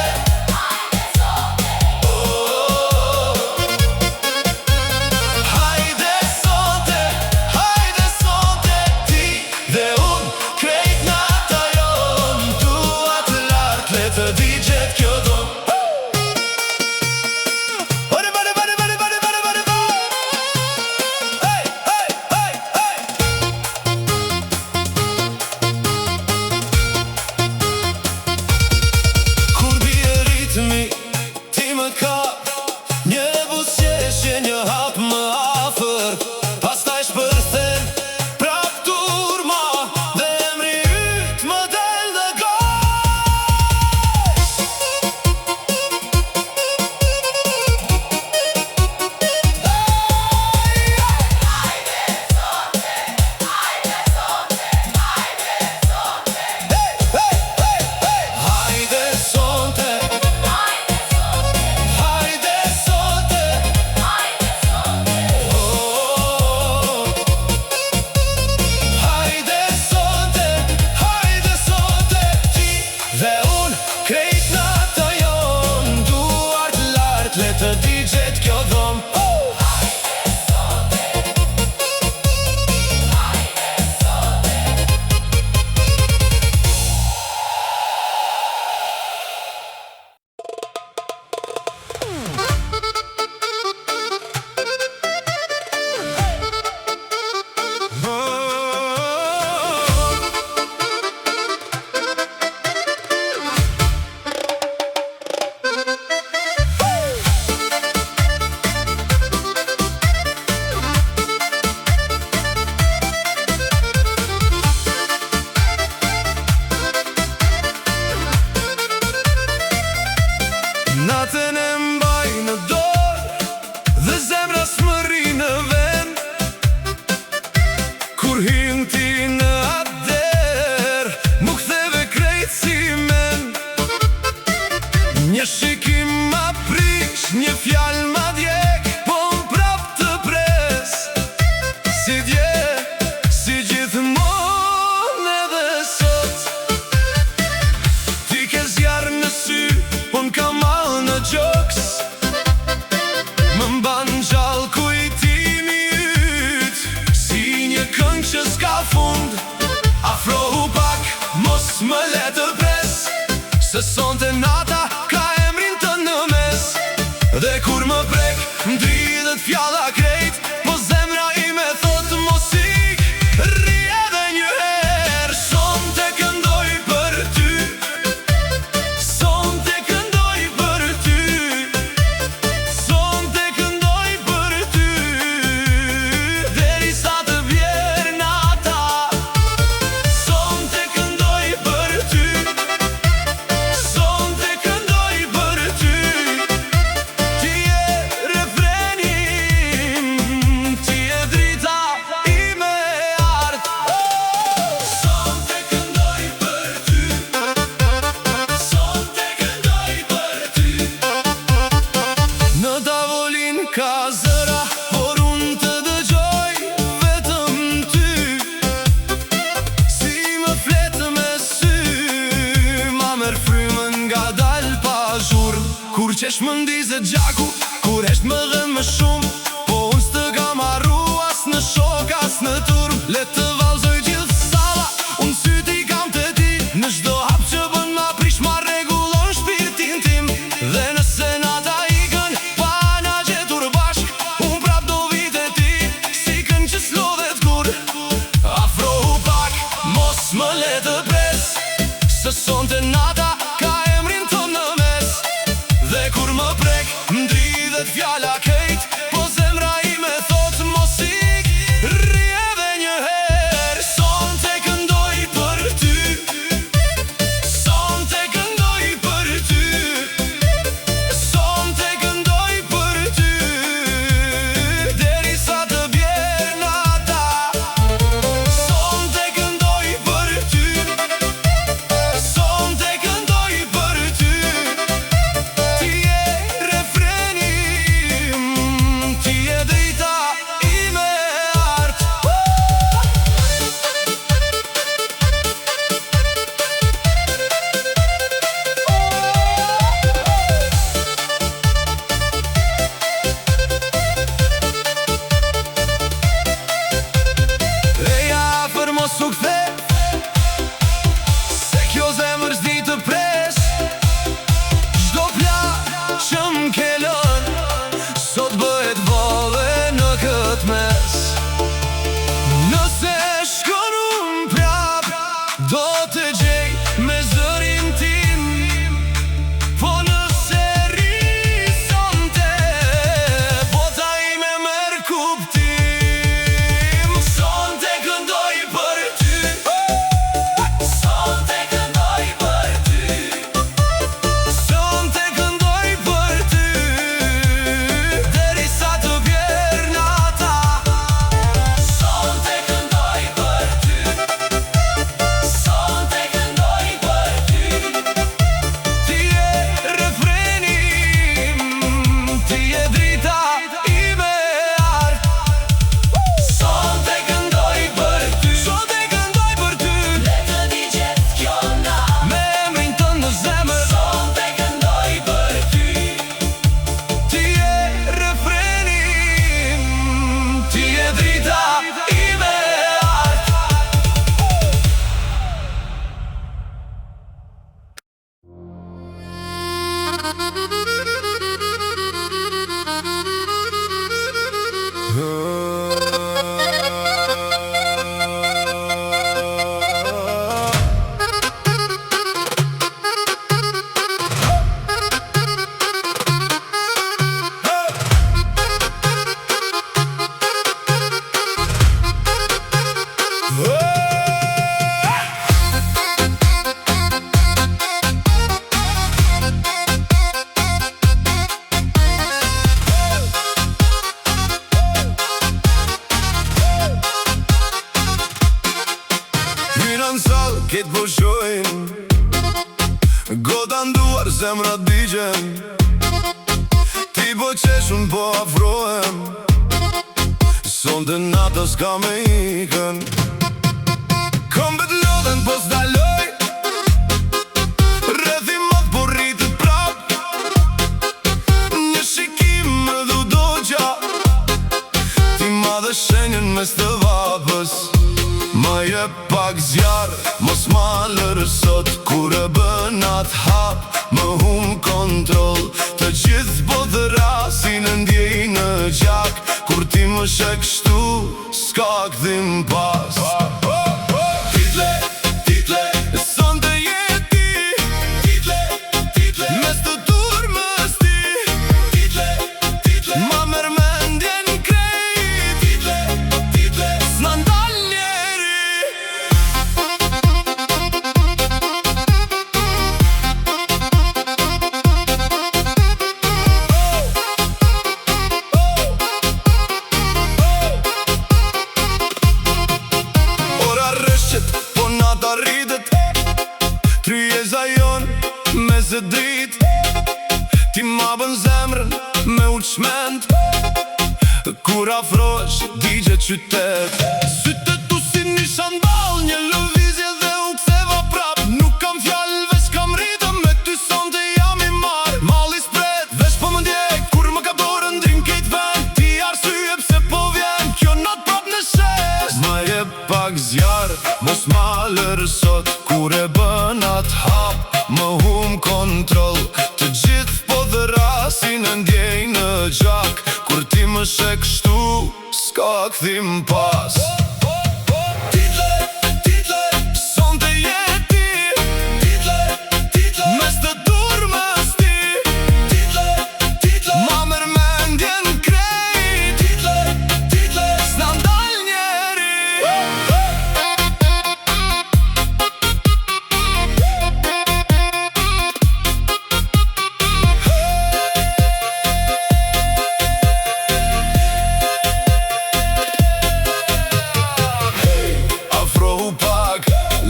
oh. Hajde sonte, ti dhe unë krejt nata jon. Duart lart le të digjet kjo dhom. Kur bie ritmi, ti më kap, një buzëqeshje, një hap më më le të pres, se sonte nata ka emrin të në mes. Dhe kur më prek, m'dridhet fjalla krejt, po zemra ime thot mos ik. Rri edhe një her, sonte këndoj për ty, sonte këndoj për ty, sonte këndoj për ty, derisa të vjer nata. Sonte këndoj për ty, sonte këndoj për ty, ti je refreni im, ti je drita ime e art. Sonte këndoj për ty, sonte këndoj për ty. Në tavolin ka zëra, por unë të dëgjoj vetëm ty. Si më fletë me sy, ma merë frymën nga dal pa zhurm. Kur qesh më ndizet gjaku, kur hesht më dhe më shumë, po unë s'të ka marru as në shok as në turm. Le të valzoj gjithë sala, unë syti kam të ti, në çdo hap që bën ma prish ma rregullon shpirtin tim. Dhe nëse nata ikën pa na gjetur bashk, unë prap do vite ti, si kën që s'lodhet kur. Afrohu pak, mos më le të pres, se sonte nata ka emrin të në mes. Dhe kur më prek, m'dridhet fjalla krejt, po zemra ime thot mos ik. Rri edhe një her, sonte këndoj për ty, sonte këndoj për ty, sonte këndoj për ty, derisa të vjer nata. Sonte këndoj për ty, sonte këndoj për ty, ti je refreni im, ti je drita ime e art. Eja afër mos u kthe, se kjo zemër s'di të pres. Çdo plak që m'ke lënë, sot bëhet bolle në këtë mes. Nëse shkon unë prap, do të gjej me zërin tim, po nëse rri sonte, bota ime merr kuptim. Sonte këndoj për ty, sonte këndoj për ty, sonte këndoj për ty, derisa të vjer nata. Sonte këndoj për ty, sonte këndoj për ty, ti je refreni im, ti je drita ime e art. Sonte këndoj për ty, sonte këndoj për ty, le të di gjithë kjo natë, me emrin tënd në zemër. Sonte këndoj për ty, ti je refreni im, ti je drita ime e art. Hyna n'sall, kitë po shojnë, goda nduar, zemra digjen. Ti po qesh, unë po afrohem, sonte nata s'ka me ikën. Kombet lodhen po s'daloj, rrethi madh po rritet prap. Një shikim më du dogja, ti ma dhe shenjën mes të vapës. Ma je pak zjarë, mos ma malër sot, kur e bën atë hap, më hum kontrol. Të gjithë bodhërasin e ndjej në gjak, kur ti më shek shtu, s'ka kthim pas. Title, title, son të jeti. Title, title, mes të turmës ti. Title, title, ma merr mendjen krejt. Title, title, s'na ndal njeri. Ora rrëshqet, po nata rritet. Tryeza jon me zë drit. Ti ma bën zemrën me uqment. Kur afrosh digje qytet. Sytë tu si një shandal, një lëvizje dhe u ktheva prap. Nuk kam fjallë, veç kam ritëm, me ty sonte jam i marr. Malli spret, veç po më ndjek, kur më ka dorën drim kejt ven. Ti arsye pse po vjen, kjo nat prap në shes. Ma jep pak zjarë, mos ma lër sot, kur e bën atë hap, më hum kontrol. Të gjithë po dhërasin e ndjej në gjak, kur ti më shek shtu, s'ka kthim pas. Title, title, son të jeti. Title, title, mes të turmës ti. Title, title, ma merr mendjen krejt. Title, title, s'na ndal njeri. Afrohu pak,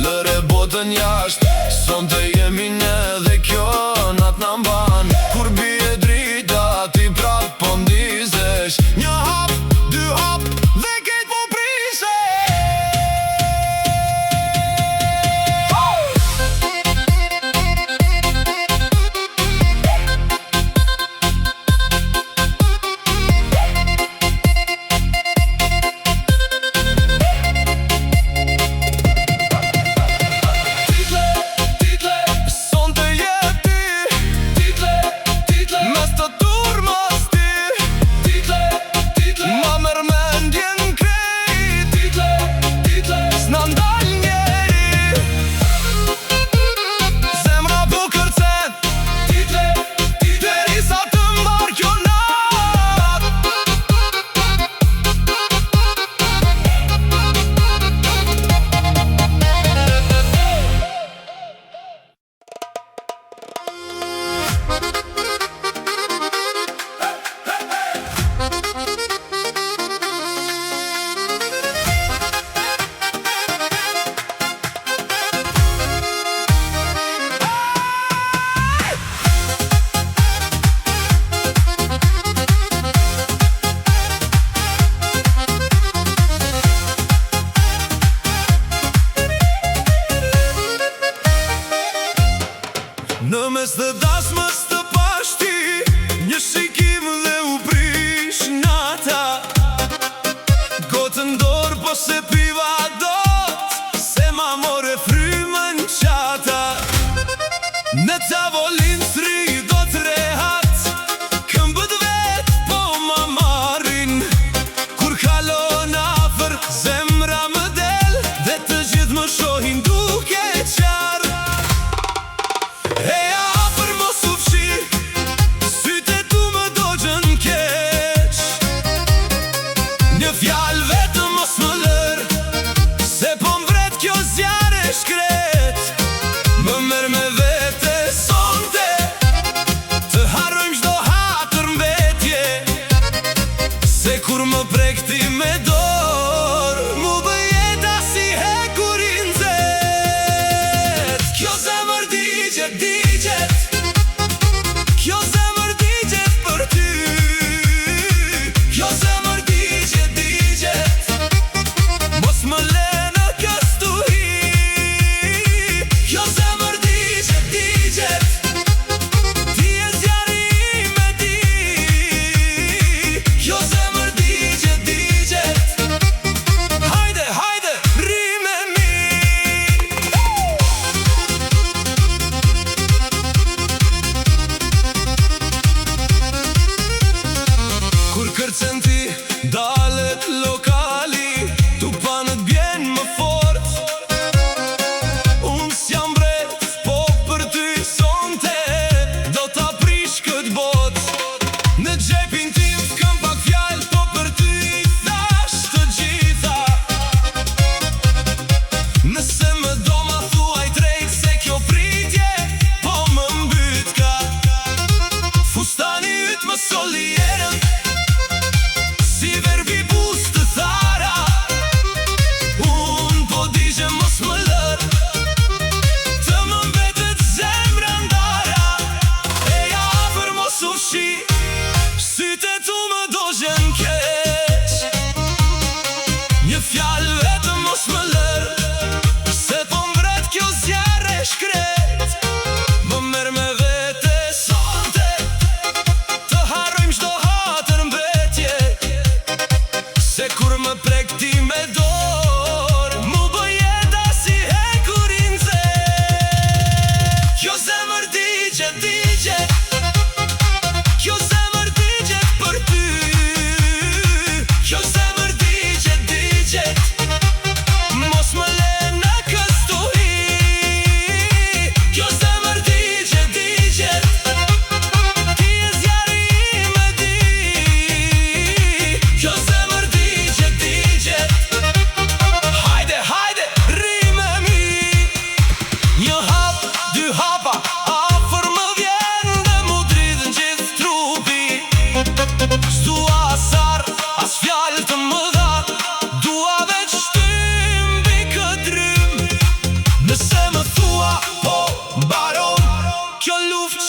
lëre botën jasht. Son të jemi ne dhe kjo nat na mban. Kur bie drita ti prap po ndizesh. Një hap, dy hap dhe kejt po prishe. Title, title, son të jeti. Title, title, mes të turmës ti. Title, title, ma merr mendjen krejt. Title, title, s'na ndal njeri. Zemra po kërcen. Title, title, derisa të mbar kjo nat. Në mes të dasmës të pashti, një shikim dhe u prish nata. Gotën dorë po se piva dot, se ma more frymën qata. Në tavolin sri do të rehat, këmbët vet po ma marrin. Kur kalon afer, zemra më del, dhe të gjithë më shohin duke qarë. Eja afer mos u fshi, sytë tu më dogjen keq. Një fjallë vetëm mos më lër,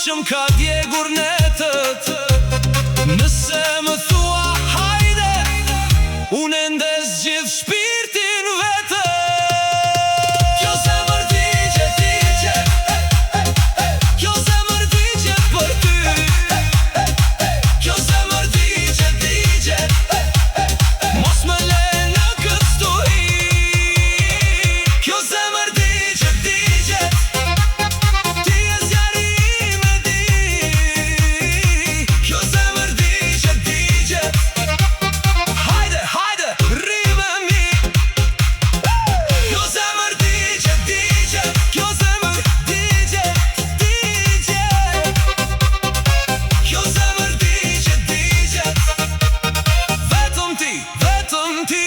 që m'ka djegur netët. Nëse më thua hajde, unë ndes gjithë shpirtin vetë. Kjo zemër digje, digje, kjo zemër digje për ty. Kjo zemër digje, digje, mos më le në këtë stuhi. Kjo zemër digje, digje, ti e zjarri ime di. Kjo zemër digje, digje, hajde, hajde, rime mi. Kjo zemër digje, digje, kjo zemër digje, digje. Kjo zemër digje, digje, vetëm ti, vetëm ti.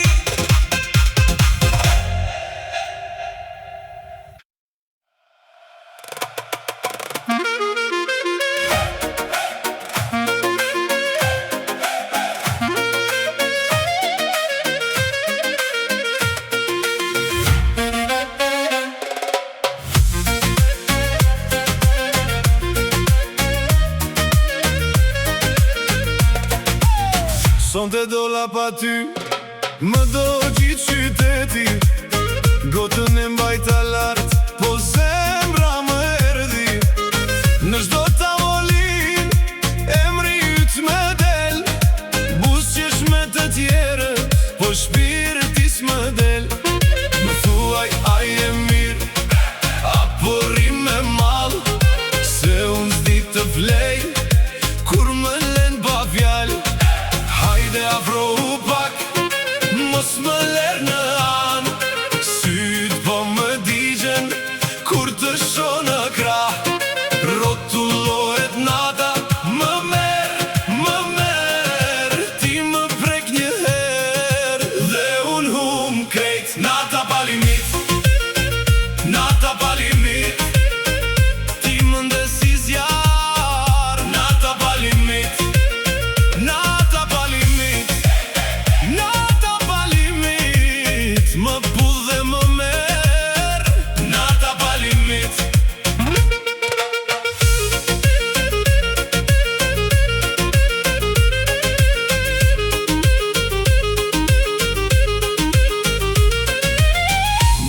Sonte dolla pa ty, më do gjithë qyteti. Gotën e mbajta lartë, po zemra më erdhi. Në çdo tavolin, emri yt më del. Buzëqesh me të tjerët, po shpirti s'më del. Më thuaj a je mirë, apo rrim me mall. Se unë s'di të vlej, kur më len pa fjallë. Hajde afro u pak, mos më ler në anë. Syt po më digjen, kur të shoh në krah. Rrotullohet nata, më merr. Ti më prek një herë, dhe unë hum krejt. Nata pa limit, nata pa limit. Ti më ndes si zjarr. Nata pa limit, nata pa limit. Nata pa limit, më pull dhe më merr. Nata pa limit.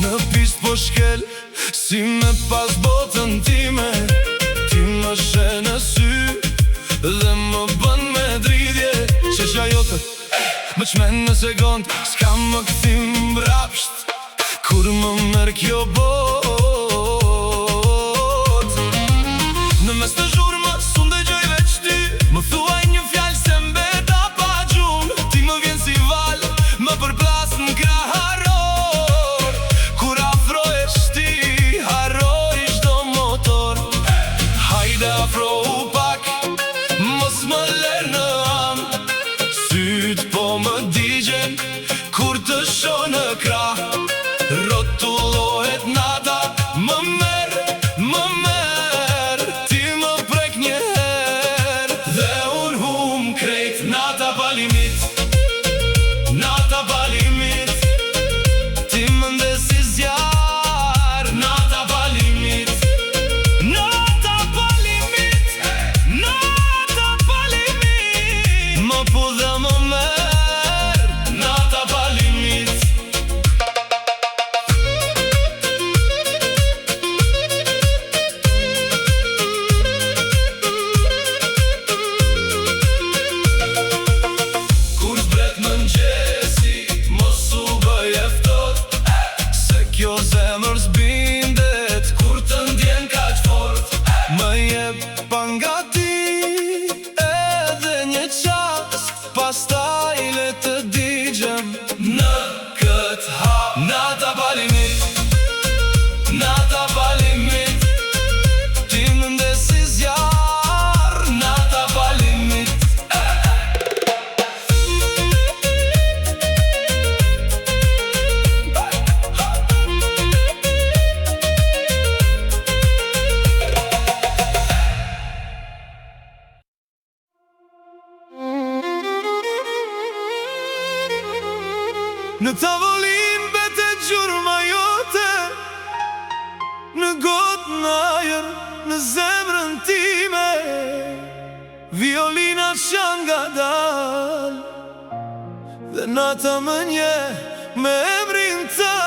Në pist po shkel, si me pas botën time. Ti më she në sy, dhe më bën me dridhje. Qesha jote, më qmen në sekond, s'ka më këthim mbrapsht. Kur më merr kjo bot, në mes të zhurmë, s'unë dëgjoj veç ty. Më thuaj një fjallë se mbeta pa gjumë. Ti më vjen si val, më përplas në krah harror. Kur afrohesh ti, harroj çdo motor. Hajde afro u pak, mos më ler në anë. Syt po më digjen, kur të shoh në krah. Rrotullohet nata, më merr. Ti më prek një herë, dhe unë hum krejt. Nata pa limit, nata pa limit. Ti më ndes si zjarr. Nata pa limit, nata pa limit. Nata pa limit, më pull dhe më merr. Nata pa limit. Kur zbret mëngjesi, mos u bëj e ftoht. Se kjo zemër s'bindet, kur të ndjen kaq fort. Më jep pa nga ti, edhe një qast. Pastaj le të digjem në këtë hap. Nata pa limit, nata pa limit. Ti më ndes si zjarr. Nata pa limit. Në tavolin bete gjurma jote, në gotë në ajër në zemrën time, violina që nga dal, dhe nata më nje me emrin tënd.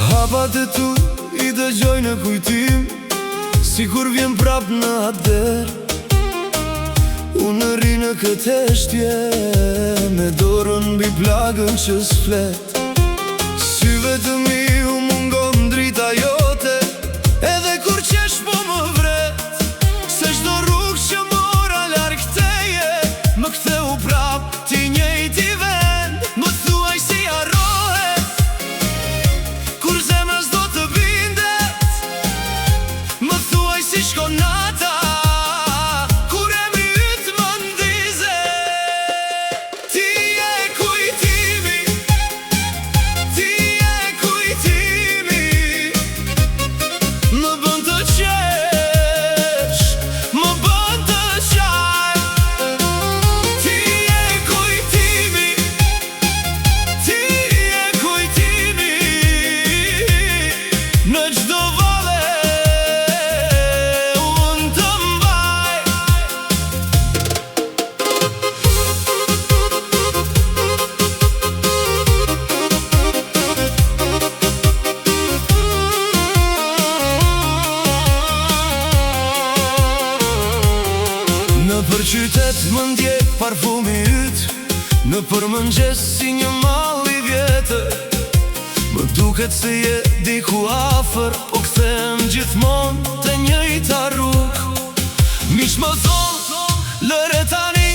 Hapat e tu i dëgjoj në kujtim, si kur vjen prap në ader. Unë ri në këtë heshtje, me dorën mbi plagën që s'flet. Syve të mi u mungon drita jote, edhe kur qesh po më vret. Se çdo rrugë që mora larg teje, më ktheu prap ti njëjti vend. Më thuaj si harrohet, kur zemra s'do të bindet. Më thuaj si shkon nata, kur emri yt më ndizet. Ti je kujtimi, ti je kujtimi, më bën të qesh, më bën të qaj. Ti je kujtimi, ti je kujtimi, në çdo vale unë të mbaj. Në për qytet më ndjek parfumi yt, në për mëngjes si një mall i vjetër. Më duket se je diku afër, po kthem gjithmonë te njëjta rrugë. Mish më thon, lëre tani,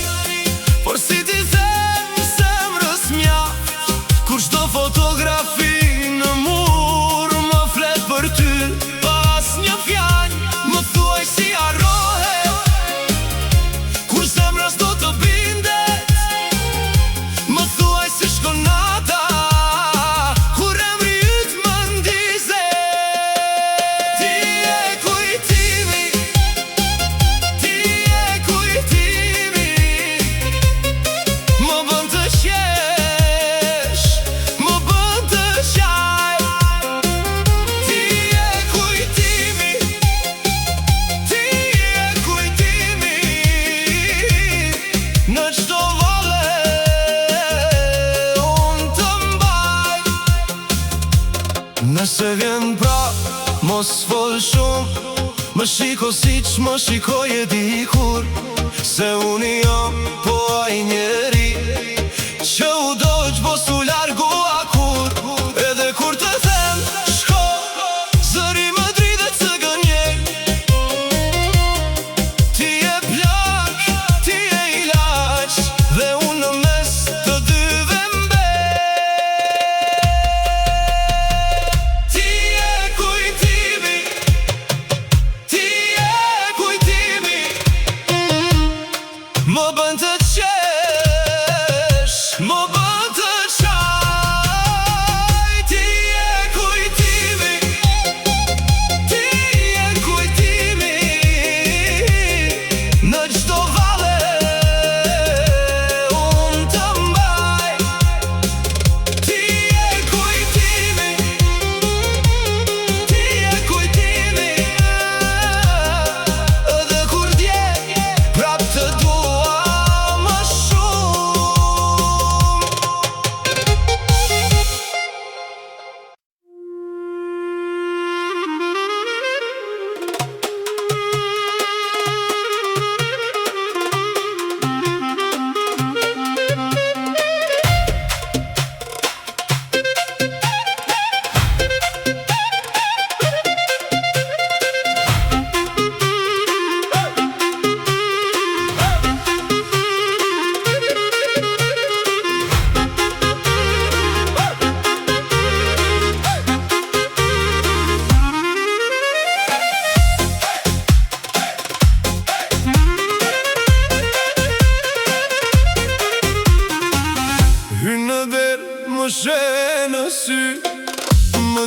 por si ti them zemrës mjaft. Kur çdo fotografi në mur më flet për ty, pas një fjalë më thuaj si harrohet, kur zemra s'do të bindet. Më thuaj si shkon nata, kur emri yt më ndizet. Ti je kujtimi, ti je kujtimi, më bën të qesh, më bën të qaj. Ti je kujtimi, ti je kujtimi, në çdo vale unë të mbaj. Nëse vjen prap, mos fol shumë, më shiko siç më shikoje dikur. Se unë jam po ai njeri që u dojq po s'u largua kur. Edhe kur të them shko, zëri më dridhet së gënjej. Ti je plak, ti je ilaç, dhe unë në mes të dyve mbej. Ti je kujtimi, ti je kujtimi, më bën të qesh, më bën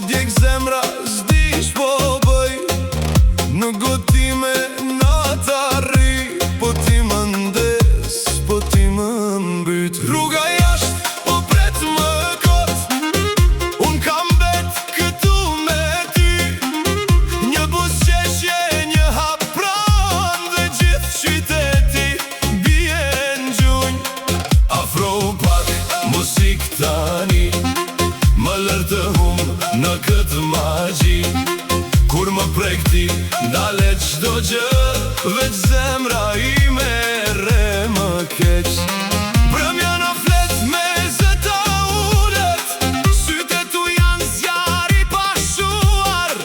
djek zemra s'dish po bëj. Në gotime nata rri, po ti më ndes, po ti më mbyt. Rruga jasht po pret më kot, un kam bet këtu me ty. Një buzëqeshje, një hap pran, dhe gjithë qyteti bie n'gjunj. Afro pak, muzik tani, më lër të hum në këtë magji. Kur më prek ti, ndalet çdo gjë, veç zemra ime re më keq. Brëmja në flet me zëta ullet, sytë tu janë zjarë i pashuar.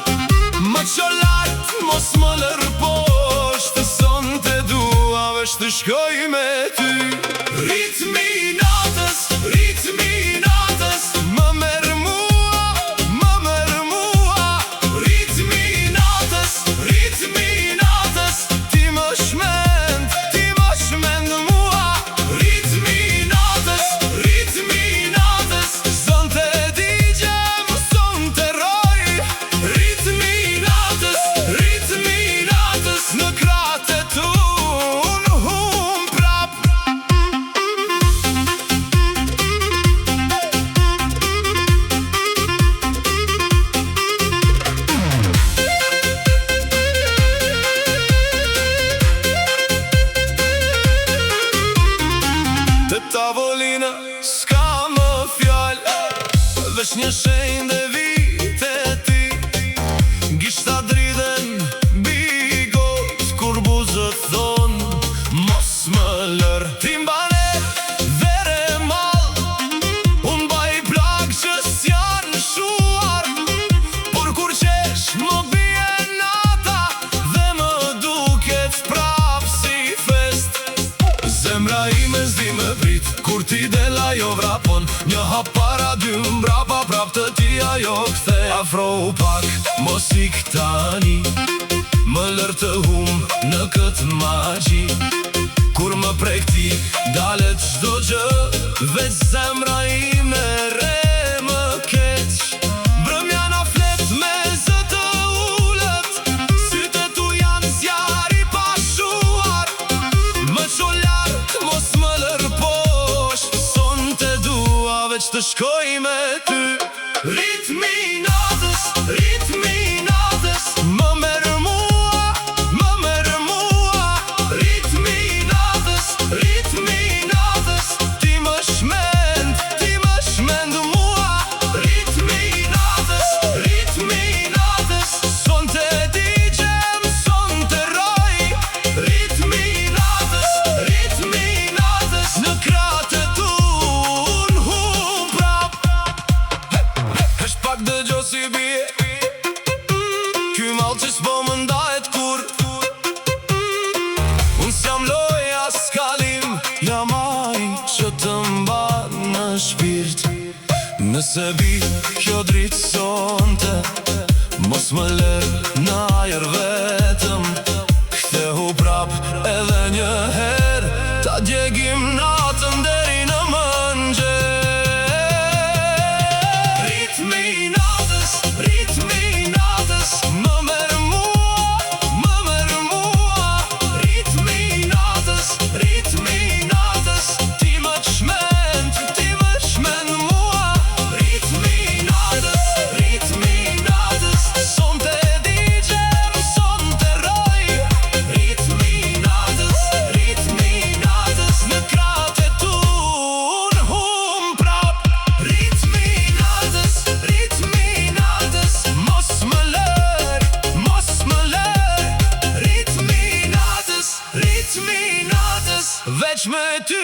Më qo lart, mos më lër poshtë, sonte dua veç të shkoj me ty. Ritmi i natës, ritmi i natës, më merr mua, më merr mua. Ritmi i natës, ritmi i natës, ti më shmend mua. Ritmi i natës, ritmi i natës, sonte digjem, sonte roj. Ritmi i natës, në kratë tu unë hum prap. Të tavolina s'ka më fjall, veç një shenjë dhe vite ti. Gishta driden bigot, kur buzët thon mos më lër. Ti mbane vere mall, un baj plak që s'jan shuar. Por kur qesh më bie nata, dhe më duket prap si fest. Zemra ime s'di me prit, kur ti del ajo vrapon. Një hap para dy mbrapa, prap të ti ajo kthe. Afro pak, mos ik tani, më lër të hum në këtë magji. Kur më prek ti, dalet çdo gjë, veç zemra ime re më keq. Brëmja na flet me zë të ullet, sytë tu janë zjarë i pashuar. Më qo lart, mos më lër poshtë, sonte dua veç të shkoj me ty. Ritmi i natës, ritmi i natës, më merr mua, më merr mua. Ritmi i natës, ti më shmend mua. Ritmi i natës, sonte digjem, sonte roj. Ritmi i natës, në kratë tu unë hum prap. Hesh pak dëgjo si bie, ky mall që s'po më ndahet kur. Unë s'jam loja s'kalim, jam aj që të mban në shpirt. Nëse bi kjo dritë sonte, mos më lër në ajer vetëm. Kthehu prap edhe një her, ta djegim natën deri në mëngjes. Ritmi i natës, më merr mua, më merr mua. Ritmi i natës, ti më shmend mua. Ritmi i natës, sonte digjem, sonte roj. Ritmi i natës, në kratë tu unë hum prap. Ritmi i natës, mos më lër. Ritmi i natës, veç me ty.